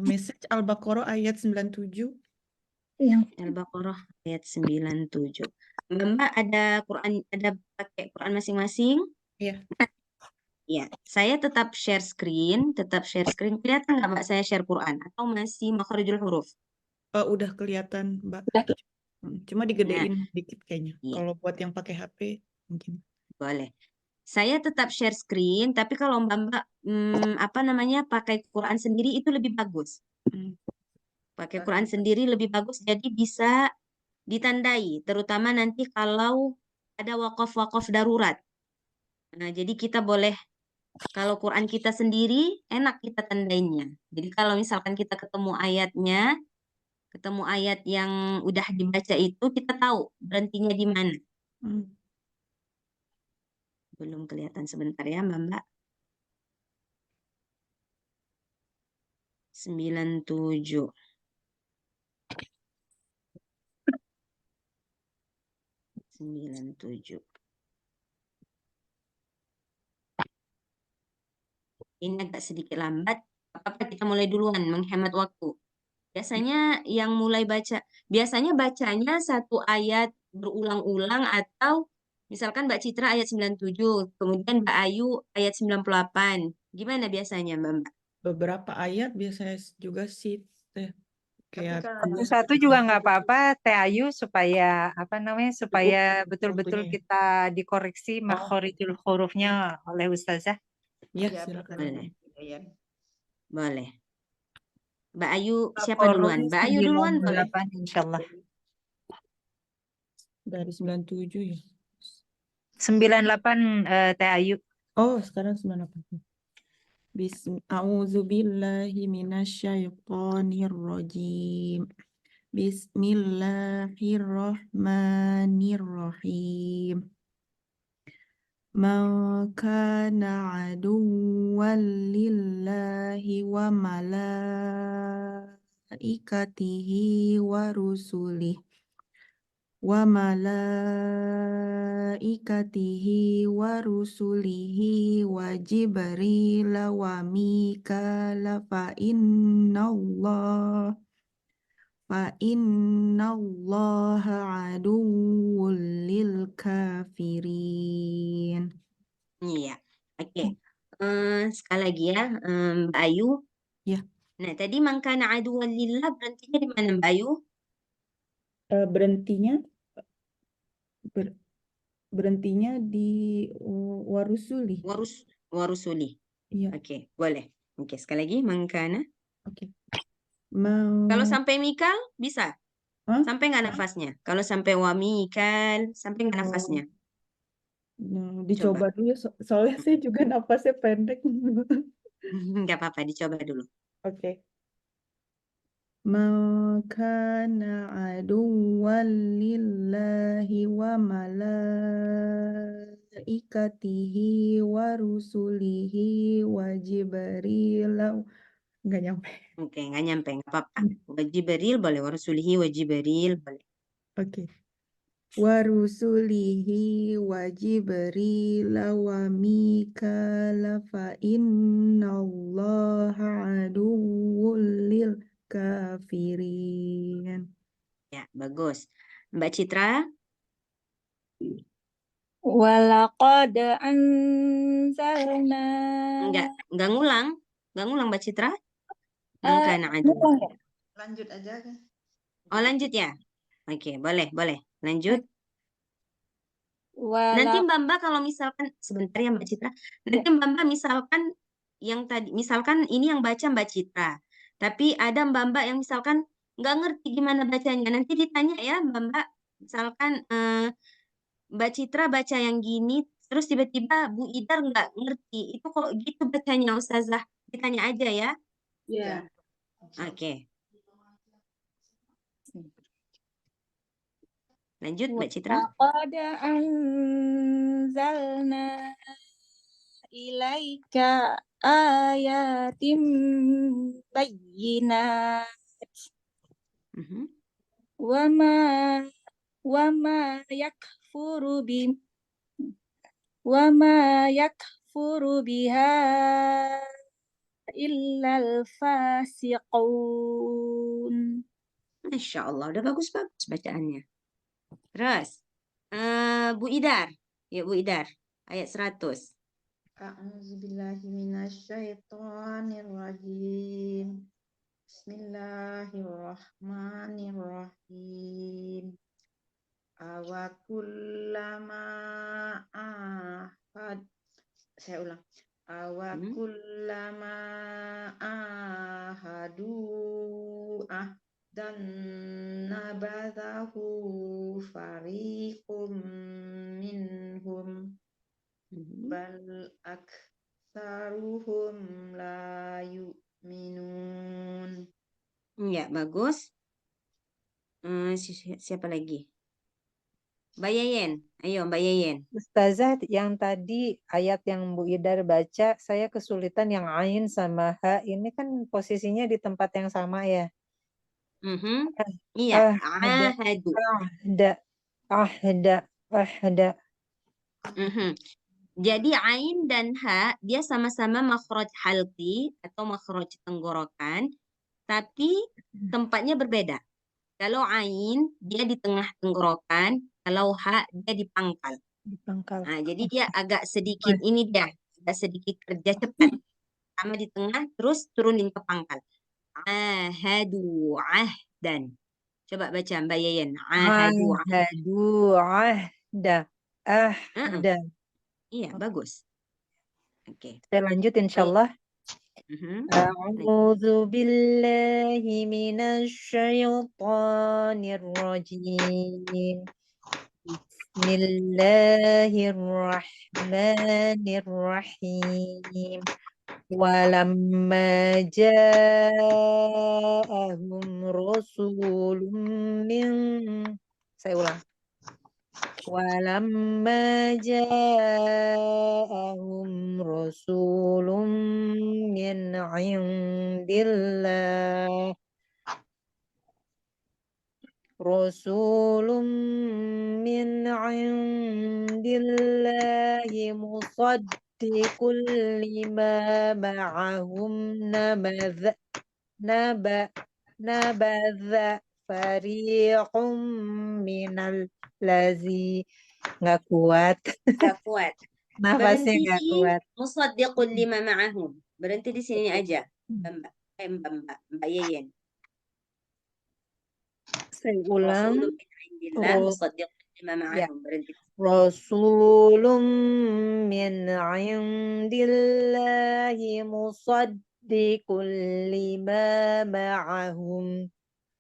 message Al-Baqarah ayat 97. Al-Baqarah ayat 97. Mbak ada pakai Quran masing-masing? Iya. Iya, saya tetap share screen. Kelihatan nggak Mbak saya share Quran? Atau masih makharijul huruf? Udah kelihatan, Mbak. Cuma digedein dikit kayaknya. Iya. Kalau buat yang pakai HP mungkin. Boleh. Saya tetap share screen, tapi kalau Mbak pakai Quran sendiri itu lebih bagus. Pakai Quran sendiri lebih bagus, jadi bisa ditandai, terutama nanti kalau ada wakaf-wakaf darurat. Nah, jadi kita boleh, kalau Quran kita sendiri, enak kita tandainnya. Jadi kalau misalkan kita ketemu ayat yang udah dibaca itu, kita tahu berhentinya di mana. Belum kelihatan, sebentar ya Mbak. 97. Ini agak sedikit lambat. Apa kita mulai duluan menghemat waktu. Biasanya yang mulai baca, biasanya bacanya satu ayat berulang-ulang atau misalkan Mbak Citra ayat 97, kemudian Mbak Ayu ayat 98. Gimana biasanya Mbak? Beberapa ayat biasanya juga sih teh Tapi kayak kalau dua yang Satu juga nggak apa-apa, Teh Ayu, supaya apa namanya, cukup supaya betul-betul waktunya ya. kita dikoreksi Oh, makhorijul hurufnya oleh Ustazah. ya ya silakan. Boleh, perhatian. boleh. Mbak Ayu siapa Al-Qur'an duluan? Mbak Ayu duluan boleh. 98 insyaallah. Dari 97 ya. 98 Teh Ayu. Oh, sekarang 98. A'udzubillahi minasyaitonirrajim. Bismillahirrahmanirrahim. Man kana aduwwan lillahi wa malaikatihi wa rusulihi wa malaikatihi wa rusulihi wa Jibril wa Mikala fa innallaha aduwwul lil kafirin. Iya, oke. Sekali lagi ya, Mbak Ayu. Ya, Nah, tadi mangkana aduwwan lillah berhentinya di mana Mbak Ayu? berhentinya berhentinya di warusuli. Warusuli. Iya, Oke, boleh. Oke, sekali lagi mangkana. oke. Kalau sampai Mikal bisa? Hah? Sampai nggak nafasnya? Kalau sampai wa Mikal, sampai nggak nafasnya? Dicoba Coba. dulu soalnya saya juga napasnya pendek. Nggak apa-apa, dicoba dulu. Oke. Man kana aduwwan lillahi wa malaikatihi wa rusulihi wa Jibril. Nggak nyampe. Oke, nggak nyampe, nggak apa-apa. Wa Jibril boleh, wa rasulihi wa Jibril boleh. Oke. Wa rusulihi wa Jibril wa Mikala fa innallaha aduwwul lil kafirin. Ya, bagus. Mbak Citra, Walaqad anzalna. nggak ngulang Mbak Citra? Mangkana aduwwan. Lanjut aja kan. Oh, lanjut ya? Oke, boleh. Lanjut. Nanti Walaq Mbak kalau misalkan, sebentar ya Mbak Citra. Nanti Mbak misalkan yang tadi, misalkan ini yang baca Mbak Citra. Tapi ada Mbak yang misalkan nggak ngerti gimana bacanya. Nanti ditanya ya Mbak. Misalkan Mbak Citra baca yang gini, terus tiba-tiba Bu Idar nggak ngerti. Itu kok gitu bacanya Ustazah? Ditanya aja ya. ya. Oke. Lanjut Mbak Citra. Walaqad anzalna ilaika ayatim bayyinat Mhm. wama yakfuru biha illal fasiqun. Masya Allah, udah bagus-bagus bacaannya. Terus, Bu Idar. Ya Bu Idar, ayat 100. A'udzubillahi minasyaitonirrajim. Bismillahirrahmanirrahim. Awakullama ahad. Saya ulang. Awakullama ahadu dan nabadahu fariqum minhum bal aktsaruhum la yu'minun. Ya, bagus. Siapa lagi? Mbak Yeyen. Ayo Mbak Yeyen. Ustazah, yang tadi ayat yang Bu Idar baca, saya kesulitan yang ain sama ha. Ini kan posisinya di tempat yang sama ya. Iya, Ahda, ahadu. ahda, ahda, ahda. Jadi ain dan ha dia sama-sama makhraj halqi atau makhraj tenggorokan, tapi tempatnya berbeda. Kalau ain dia di tengah tenggorokan, kalau ha dia di pangkal. Di pangkal. Nah, jadi dia agak sedikit ini dia, agak sedikit kerja cepat. Sama di tengah terus turunin ke pangkal. Ahadu ahdan. Coba baca Mbak Yayan. Ahadu ahdan. Ahadu ahda. Ahda. Iya, bagus. Oke. Saya lanjut Baik. insyaallah. Mhm. A'udzu billahi minasyaitonir rajim. Bismillahirrahmanirrahim. Walamma ja'ahum rasulun min saya ulang. Walamma ja'ahum rasulun min indillah rasulun min indillahi musaddiqul lima ma'ahum nabadha fariqum minal lazi nggak kuat Nggak kuat. nafasnya Berhenti nggak di kuat. musaddiqul lima ma'ahum. Berhenti di sini aja. Mbak Yeyen. Saya ulang. Rasulun min indillah Ro- musaddiqul lima ya. ma'ahum. Berhenti. Rasulun min indillahi musaddiqul lima ma'ahum.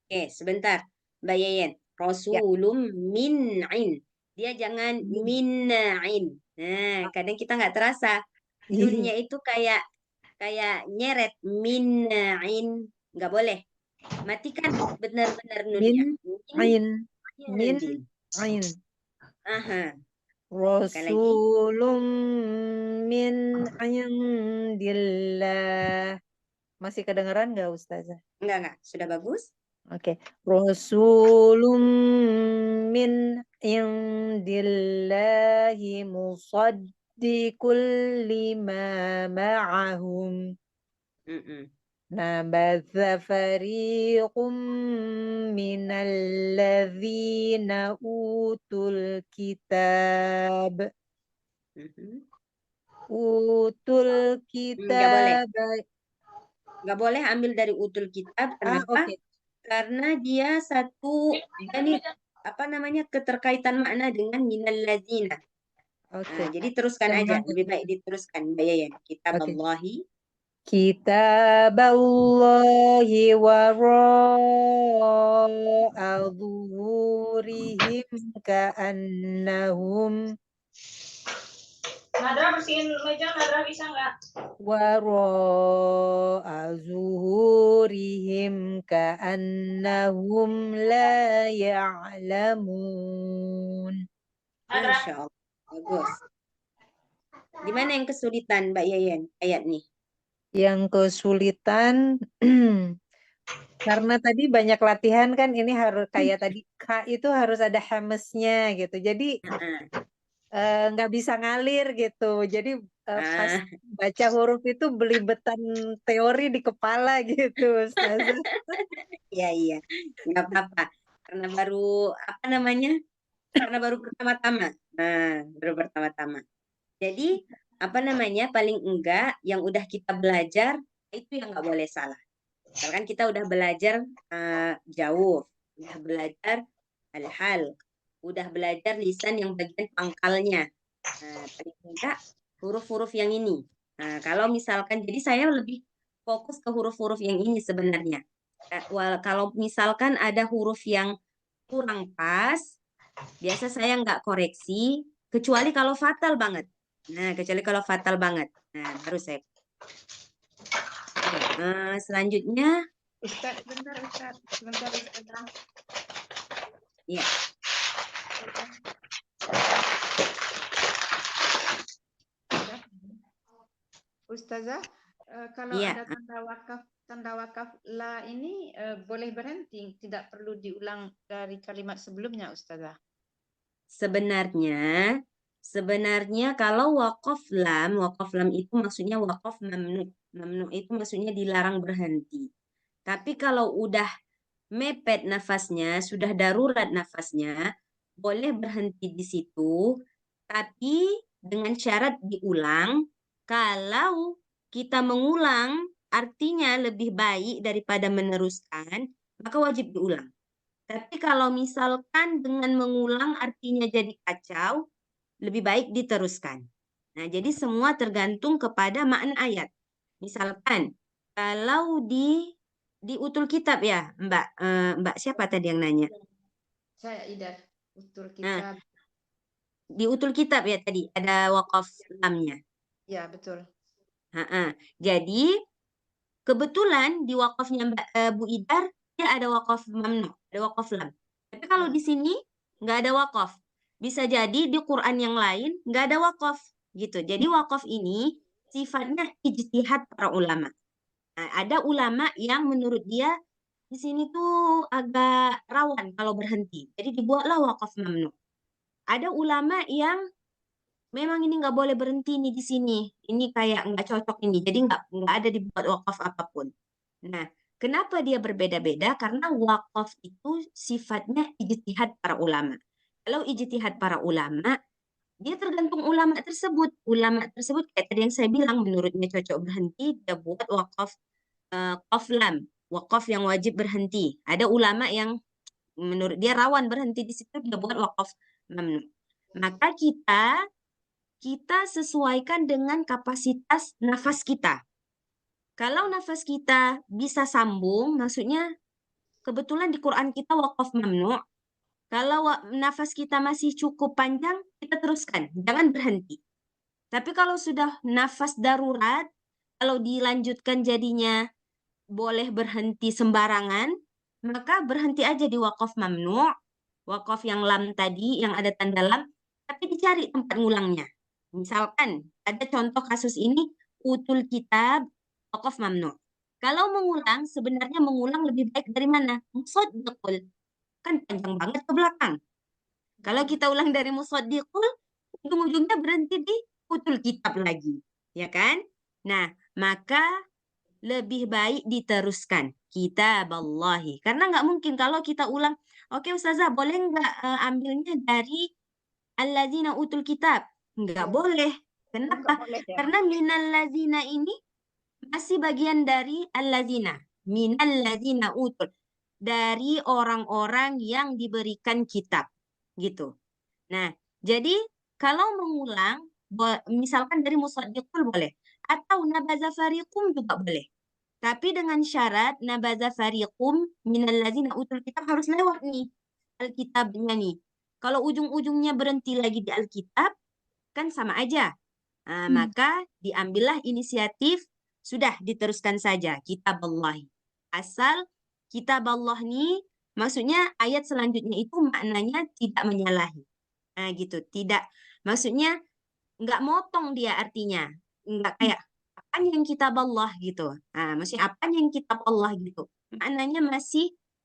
Oke, sebentar. Mbak Yeyen. Rasulun min'in. Dia jangan min'in. Nah, kadang kita nggak terasa. Nunnya itu kayak nyeret. Min'in. Nggak boleh. Matikan benar-benar nunnya. Min Min. ain. Aha. Rasulun min indillah. Masih kedengaran nggak Ustazah? Enggak. Sudah bagus? Oke. Rasulun min indillahi musaddiqul lima ma'ahum. Nabadha fariqum minal ladzina utul kitab. Utul kitab. Nggak boleh ambil dari utul kitab. Kenapa? Oke. Karena dia satu, ini apa namanya, keterkaitan makna dengan minal ladzina. Oke. Nah, jadi teruskan aja. Lebih baik diteruskan, Mbak Yayan. Kitaballahi. Kitaballahi wara'a zuhurihim ka'annahum Nadra bersihin meja, Nadra bisa nggak? wara'a zuhurihim ka'annahum la ya'lamun. Masya Allah. Bagus. Gimana yang kesulitan, Mbak Yayan, ayat nih? Yang kesulitan karena tadi banyak latihan kan, ini harus kayak tadi K itu harus ada hamesnya gitu. Jadi nggak bisa ngalir gitu. Jadi pas baca huruf itu belibetan teori di kepala gitu, Ustazah. Iya. Nggak apa-apa. Karena baru, apa namanya? Karena baru pertama-tama. Nah, baru pertama-tama. Jadi, apa namanya, paling enggak yang udah kita belajar, itu yang nggak boleh salah. Misalkan kita udah belajar jauh, udah belajar al-hal, udah belajar lisan yang bagian pangkalnya. Nah, paling enggak huruf-huruf yang ini. Nah, kalau misalkan, jadi saya lebih fokus ke huruf-huruf yang ini sebenarnya. Kalau misalkan ada huruf yang kurang pas, biasa saya nggak koreksi, kecuali kalau fatal banget. Nah, baru saya. Selanjutnya. Ustaz, sebentar Ustaz. Iya. Ustazah, kalau ada tanda wakaf la ini boleh berhenti, tidak perlu diulang dari kalimat sebelumnya, Ustazah. Sebenarnya Sebenarnya kalau waqaf lam itu maksudnya waqaf mamnu. Mamnu itu maksudnya dilarang berhenti. Tapi kalau udah mepet nafasnya, sudah darurat nafasnya, boleh berhenti di situ, tapi dengan syarat diulang. Kalau kita mengulang artinya lebih baik daripada meneruskan, maka wajib diulang. Tapi kalau misalkan dengan mengulang artinya jadi kacau, lebih baik diteruskan. Nah, jadi semua tergantung kepada makna ayat. Misalkan kalau di utul kitab ya, Mbak siapa tadi yang nanya? Saya Idar, utul Nah, kitab. di utul kitab ya tadi ada waqaf lamnya. Ya, betul. Jadi kebetulan di waqafnya Bu Idar dia ada waqaf mamnu, ada waqaf lam. Tapi kalau Ya. di sini nggak ada waqaf. Bisa jadi di Quran yang lain nggak ada waqaf gitu. Jadi waqaf ini sifatnya ijtihad para ulama. Nah, ada ulama yang menurut dia di sini tuh agak rawan kalau berhenti. Jadi dibuatlah waqaf mamnu. Ada ulama yang memang ini nggak boleh berhenti nih di sini. Ini kayak nggak cocok ini. Jadi nggak ada dibuat wakaf apapun. Nah, kenapa dia berbeda-beda? Karena wakaf itu sifatnya ijtihad para ulama. Kalau ijtihad para ulama, dia tergantung ulama tersebut. Ulama tersebut kayak tadi yang saya bilang, menurutnya cocok berhenti, dia buat wakaf qaflam, wakaf yang wajib berhenti. Ada ulama yang menurut dia rawan berhenti di situ, dia buat wakaf mamnu. Maka kita sesuaikan dengan kapasitas nafas kita. Kalau nafas kita bisa sambung, maksudnya kebetulan di Quran kita waqaf mamnu. Kalau nafas kita masih cukup panjang, kita teruskan, jangan berhenti. Tapi kalau sudah nafas darurat, kalau dilanjutkan jadinya boleh berhenti sembarangan, maka berhenti aja di waqaf mamnu, waqaf yang lam tadi, yang ada tanda lam, tapi dicari tempat ngulangnya. Misalkan ada contoh kasus ini, utul kitab, waqaf mamnu. Kalau mengulang, sebenarnya mengulang lebih baik dari mana? Musaddiqul. Kan panjang banget ke belakang. Kalau kita ulang dari musaddiqul, ujung-ujungnya berhenti di utul kitab lagi. Ya kan? Nah, maka lebih baik diteruskan. Kitaballahi. Karena nggak mungkin kalau kita ulang, oke Ustazah, boleh nggak ambilnya dari alladzina utul kitab? Nggak boleh. Kenapa? Boleh ya. Karena minalladzina ini masih bagian dari alladzina. Minalladzina utul. Dari orang-orang yang diberikan kitab. Gitu. Nah, jadi kalau mengulang, misalkan dari musaddiqul boleh. Atau nabaza fariqum juga boleh. Tapi dengan syarat nabaza fariqum minalladzina utul kitab harus lewat nih Alkitabnya nih. Kalau ujung-ujungnya berhenti lagi di Alkitab, kan sama aja. Nah, maka diambillah inisiatif, sudah diteruskan saja kitab Allah. Asal kitab Allah nih, maksudnya ayat selanjutnya itu maknanya tidak menyalahi. Nah gitu, tidak, maksudnya nggak motong dia artinya. Nggak kayak, apa yang kitab Allah gitu. Nah, maksudnya apa yang kitab Allah gitu. Maknanya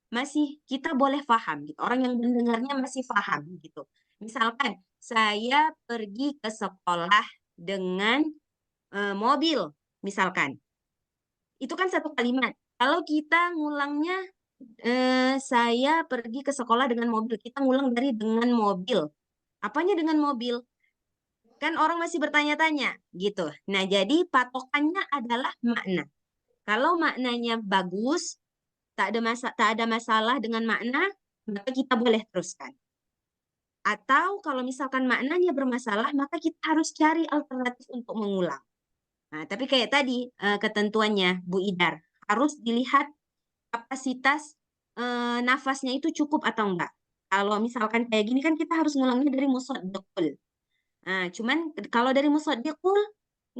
masih kita boleh paham gitu. Orang yang mendengarnya masih paham gitu. Misalkan saya pergi ke sekolah dengan mobil, misalkan. Itu kan satu kalimat. Kalau kita ngulangnya saya pergi ke sekolah dengan mobil, kita ngulang dari dengan mobil. Apanya dengan mobil? Kan orang masih bertanya-tanya gitu. Nah, jadi patokannya adalah makna. Kalau maknanya bagus, tak ada masalah dengan makna, maka kita boleh teruskan. Atau kalau misalkan maknanya bermasalah, maka kita harus cari alternatif untuk mengulang. Nah, tapi kayak tadi ketentuannya Bu Idar, harus dilihat kapasitas nafasnya itu cukup atau enggak. Kalau misalkan kayak gini kan kita harus ngulangnya dari musaddiqul. Nah, cuman kalau dari musaddiqul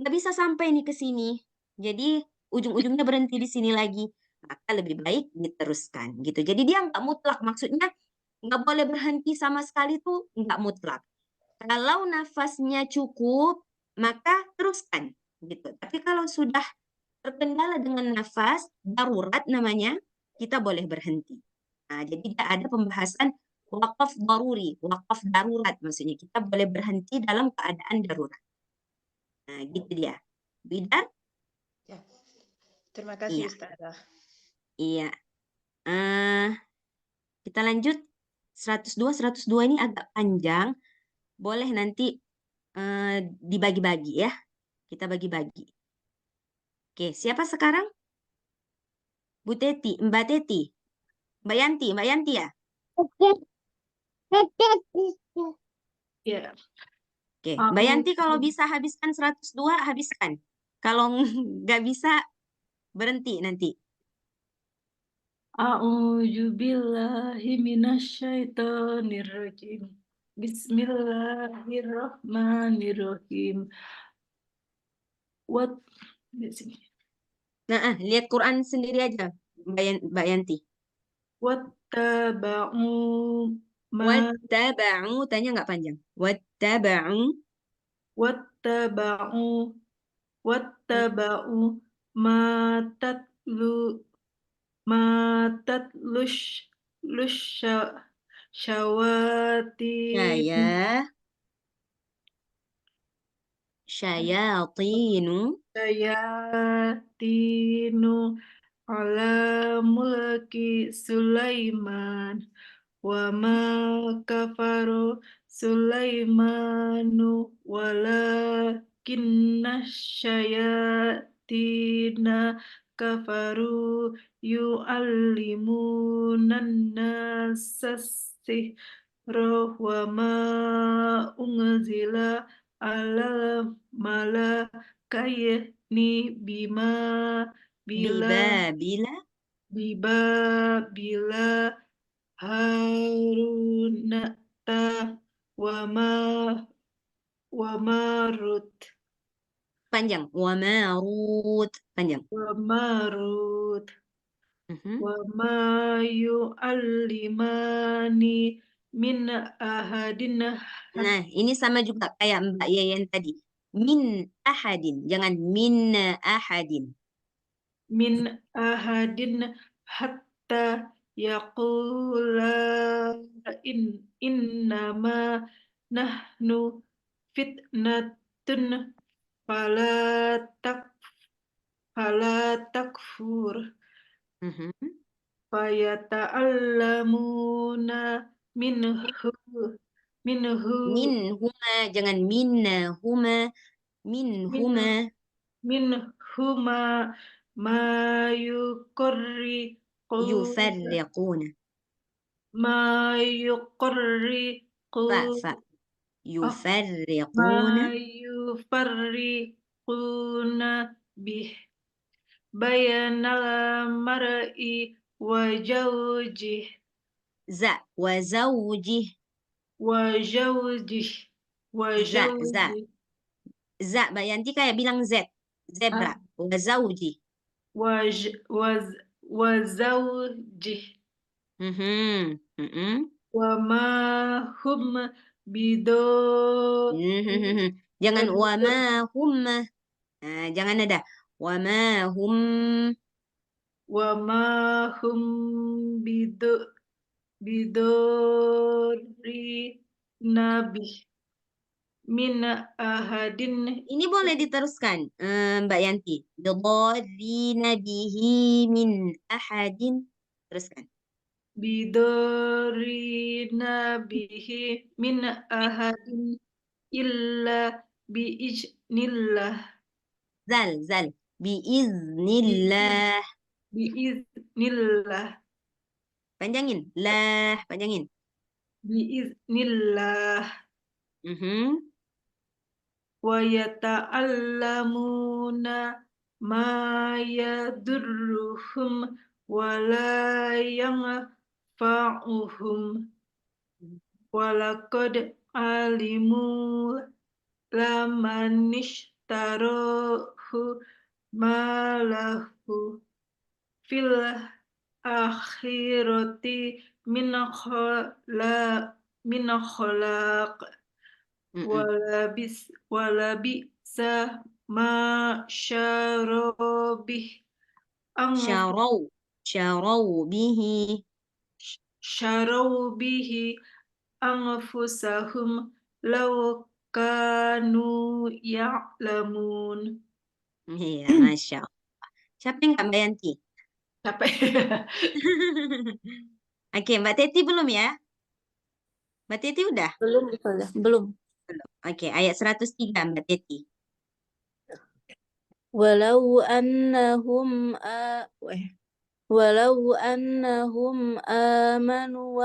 nggak bisa sampai nih ke sini. Jadi ujung-ujungnya berhenti di sini lagi. Maka lebih baik diteruskan gitu. Jadi dia nggak mutlak, maksudnya nggak boleh berhenti sama sekali tuh nggak mutlak. Kalau nafasnya cukup, maka teruskan gitu. Tapi kalau sudah terkendala dengan nafas, darurat namanya, kita boleh berhenti. Nah, jadi ada pembahasan Wakaf daruri, wakaf darurat maksudnya kita boleh berhenti dalam keadaan darurat. Nah, gitu dia. Bidar? Ya. Terima kasih Iya, Ustazah. iya. Kita lanjut. 102 ini agak panjang. Boleh nanti dibagi-bagi ya. Kita bagi-bagi. Oke, siapa sekarang? Bu Teti, Mbak Teti. Mbak Yanti ya? Ya. Oke, Mbak Yanti kalau bisa habiskan 102, habiskan. Kalau nggak bisa, berhenti nanti. A'udzu billahi minasyaitonir rajim. Bismillahirrahmanirrahim. What di sini. Nah, lihat Quran sendiri aja, Mbak Yanti. Wattaba'u ma Wattaba'u, tanya nggak panjang. Wattaba'u, wattaba'u wattaba'u ma tatlu ma tatlush syawatin syayatinu, syayatinu ala mulki Sulaiman wa ma kafaru Sulaimanu walakinna syayatina kafaru yu'allimunan nasas sihra wa ma unzila alal malakaini bibabila, bila Harunata wa Marut panjang. Wamarut, panjang. wa ma yu'allimani min ahadin Nah, ini sama juga kayak Mbak Yayan tadi. Min ahadin, jangan min ahadin. min ahadin hatta yaqula innama nahnu fitnatun fala tak fala takfur Mhm. fayata'allamuna minhu minhu Minhuma, jangan minnahuma, minhuma. minhuma ma yuqarriqu Yufarriquna. ma yuqarriqu Fa. oh, ma Yufarriquna. yufarriquna bih bayanal mar'i wa zawjih Za. Wa zawjih. wa zawjih wa Za. zawjih Za. Mbak Yanti kayak bilang Z. Zebra. ah, Wa zawjih. wa j- wa z- wa zawjih Mhm. Mhm. wa ma hum bido Jangan wama hum. Nah, jangan ada wama hum. wa ma hum bido bidori nabi min ahadin Ini boleh diteruskan, Mbak Yanti. Bidharrina bihi min ahadin. Teruskan. bidori nabihi min ahadin illa biiznillah Zal. Biiznillah. biiznillah Panjangin. Lah. Panjangin. biiznillah Mhm. wa yata'allamuna ma yadurruhum wa la yanfa'uhum wa laqad alimu lamanishtarahu ma lahu fil akhirati min khalaq Mm-mm. wala bisa ma syarobih ang Syarau bihi. syarau bihi anfusahum law kanu ya'lamun. Iya, Masya Allah. Siapa yang nggak Mbak Yanti? Capek. Oke, Mbak Teti belum ya? Mbak Teti udah? Belum, Ustazah. Belum. Belum. Oke, ayat 103 Mbak Teti. Walau annahum walau annahum amanu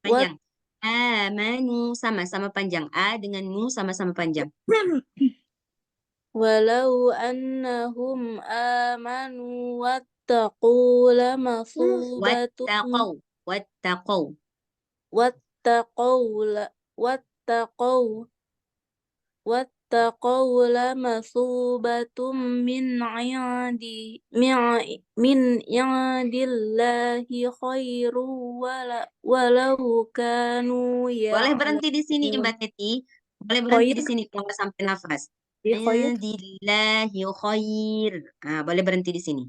Panjang. Amanu sama-sama panjang. A dengan nu sama-sama panjang. walau annahum amanu wattaqu lamasubatun Wattaqau. wattaqu lamasubatum min indillahi khairu walau kanu Boleh berhenti di sini ya'lamun. Mbak Teti. Boleh berhenti Khair di sini kalau nggak sampai nafas. ya khair Indillahi khair. Boleh berhenti di sini.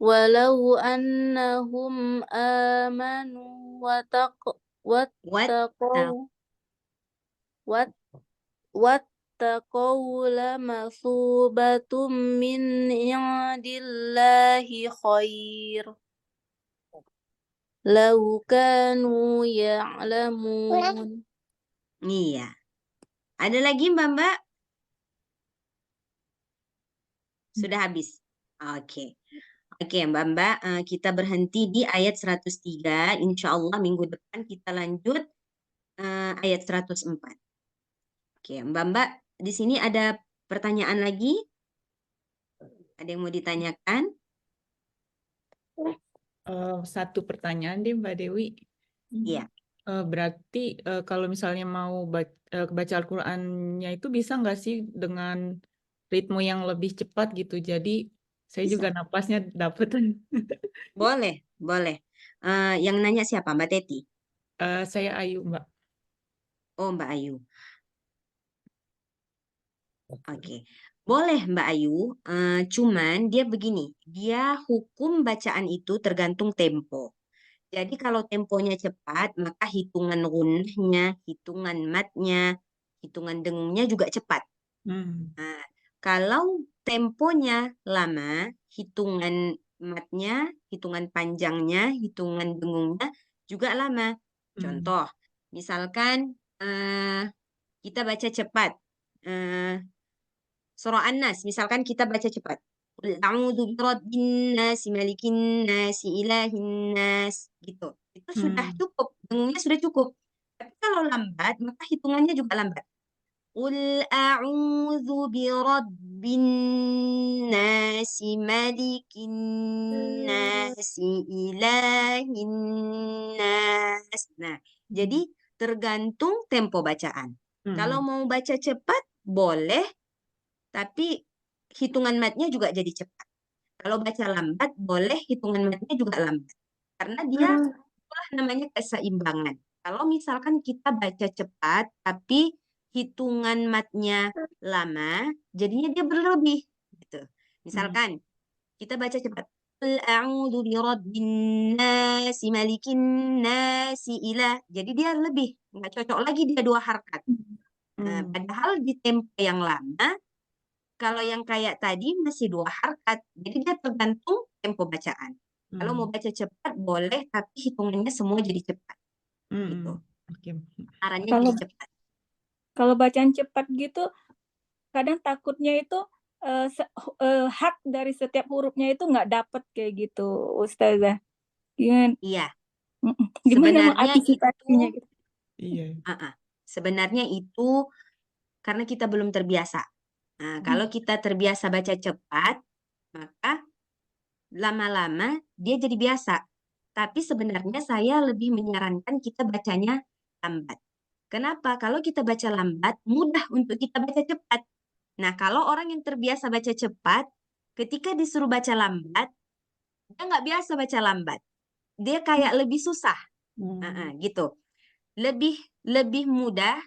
walau annahum amanu wattaqu wattaqu lamasubatum min indillahi khair lau kanu ya'lamun. Iya. Ada lagi Mbak? Sudah habis. Oke. Oke, Mbak, kita berhenti di ayat 103. Insya Allah minggu depan kita lanjut ayat 104. Oke, Mbak, di sini ada pertanyaan lagi? Ada yang mau ditanyakan? Satu pertanyaan deh Mbak Dewi. Iya. Berarti kalau misalnya mau baca Al-Qur'annya itu bisa nggak sih dengan ritme yang lebih cepat gitu? Jadi saya Bisa. juga napasnya dapet. Boleh, boleh. Yang nanya siapa? Mbak Teti? Saya Ayu Mbak. Oh, Mbak Ayu. Oke. Boleh Mbak Ayu, cuman dia begini, dia hukum bacaan itu tergantung tempo. Jadi kalau temponya cepat, maka hitungan gunnahnya, hitungan matnya, hitungan dengungnya juga cepat. Nah, kalau temponya lama, hitungan matnya, hitungan panjangnya, hitungan dengungnya juga lama. Contoh, misalkan kita baca cepat. Surah An-Nas, misalkan kita baca cepat. Qul a'udzu birabbin nas, malikin nas, ilahin nas, gitu. Itu sudah cukup, dengungnya sudah cukup. Tapi kalau lambat, maka hitungannya juga lambat. Qul a'udzu birabbin nas, malikin nas, ilahin nas. Nah, jadi tergantung tempo bacaan. Kalau mau baca cepat, boleh, tapi hitungan matnya juga jadi cepat. Kalau baca lambat, boleh hitungan matnya juga lambat. Karena dia itulah namanya keseimbangan. Kalau misalkan kita baca cepat, tapi hitungan matnya lama, jadinya dia berlebih. Gitu. Misalkan kita baca cepat. Qul a'udzu birabbin nasi malikin nasi ilah. Jadi dia lebih. Nggak cocok lagi dia 2 harakat. Padahal di tempo yang lama, kalau yang kayak tadi masih 2 harakat. Jadi dia tergantung tempo bacaan. Kalau mau baca cepat boleh, tapi hitungannya semua jadi cepat. Gitu. Arahnya jadi cepat. Kalau bacaan cepat gitu, kadang takutnya itu hak dari setiap hurufnya itu nggak dapet kayak gitu, Ustazah. Gimana? Iya. Gimana mengantisipasinya gitu? Iya. Sebenarnya itu karena kita belum terbiasa. Nah, kalau kita terbiasa baca cepat, maka lama-lama dia jadi biasa. Tapi sebenarnya saya lebih menyarankan kita bacanya lambat. Kenapa? Kalau kita baca lambat, mudah untuk kita baca cepat. Nah, kalau orang yang terbiasa baca cepat, ketika disuruh baca lambat, dia nggak biasa baca lambat. Dia kayak lebih susah. Gitu. Lebih mudah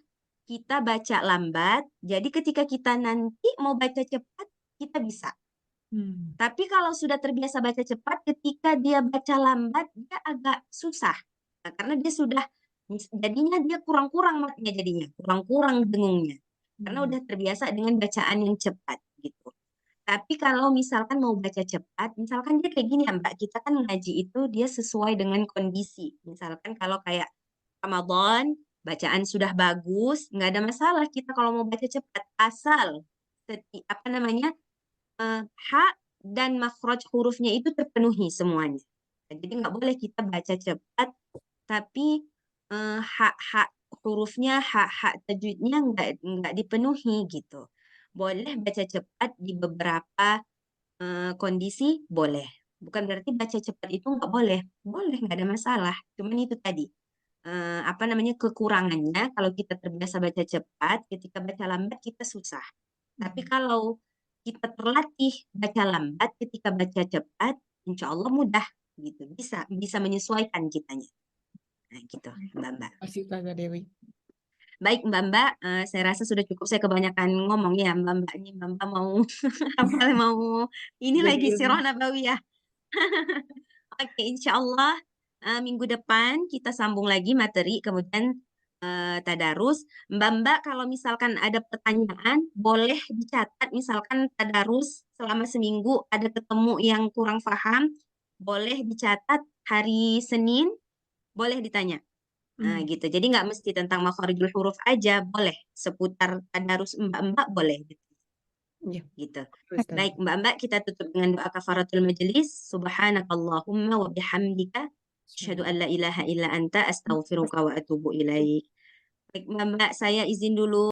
kita baca lambat. Jadi ketika kita nanti mau baca cepat, kita bisa. Tapi kalau sudah terbiasa baca cepat, ketika dia baca lambat, dia agak susah. Nah, karena dia sudah, jadinya dia kurang-kurang matnya jadinya, kurang-kurang dengungnya. Karena udah terbiasa dengan bacaan yang cepat gitu. Tapi kalau misalkan mau baca cepat, misalkan dia kayak gini ya Mbak, kita kan ngaji itu dia sesuai dengan kondisi. Misalkan kalau kayak Ramadan, bacaan sudah bagus, nggak ada masalah kita kalau mau baca cepat. Asal, apa namanya, hak dan makhraj hurufnya itu terpenuhi semuanya. Jadi nggak boleh kita baca cepat, tapi hak-hak hurufnya, hak-hak tajwidnya nggak dipenuhi gitu. Boleh baca cepat di beberapa kondisi, boleh. Bukan berarti baca cepat itu nggak boleh. Boleh, nggak ada masalah. Cuman itu tadi, apa namanya, kekurangannya kalau kita terbiasa baca cepat, ketika baca lambat kita susah. Tapi kalau kita terlatih baca lambat, ketika baca cepat, insya Allah mudah gitu. Bisa menyesuaikan kitanya. Nah, gitu, Mbak. Masih Ustazah Dewi. Baik, Mbak, saya rasa sudah cukup. Saya kebanyakan ngomong ya, Mbak. Ini Mbak mau apa mau ini Jadi lagi ilmu. Sirah Nabawiyah. Oke, insya Allah minggu depan kita sambung lagi materi, kemudian tadarus. Mbak, kalau misalkan ada pertanyaan, boleh dicatat. Misalkan tadarus selama seminggu ada ketemu yang kurang paham, boleh dicatat hari Senin, boleh ditanya. Nah, gitu. Jadi nggak mesti tentang makharijul huruf aja, boleh. Seputar tadarus Mbak boleh. Iya, Gitu. Ustazah. Baik, Mbak, kita tutup dengan doa kafaratul majelis. Subhanakallahumma wa bihamdika asyhadu an la ilaha illa anta astaghfiruka wa atubu ilaik. Baik, Mbak, saya izin dulu.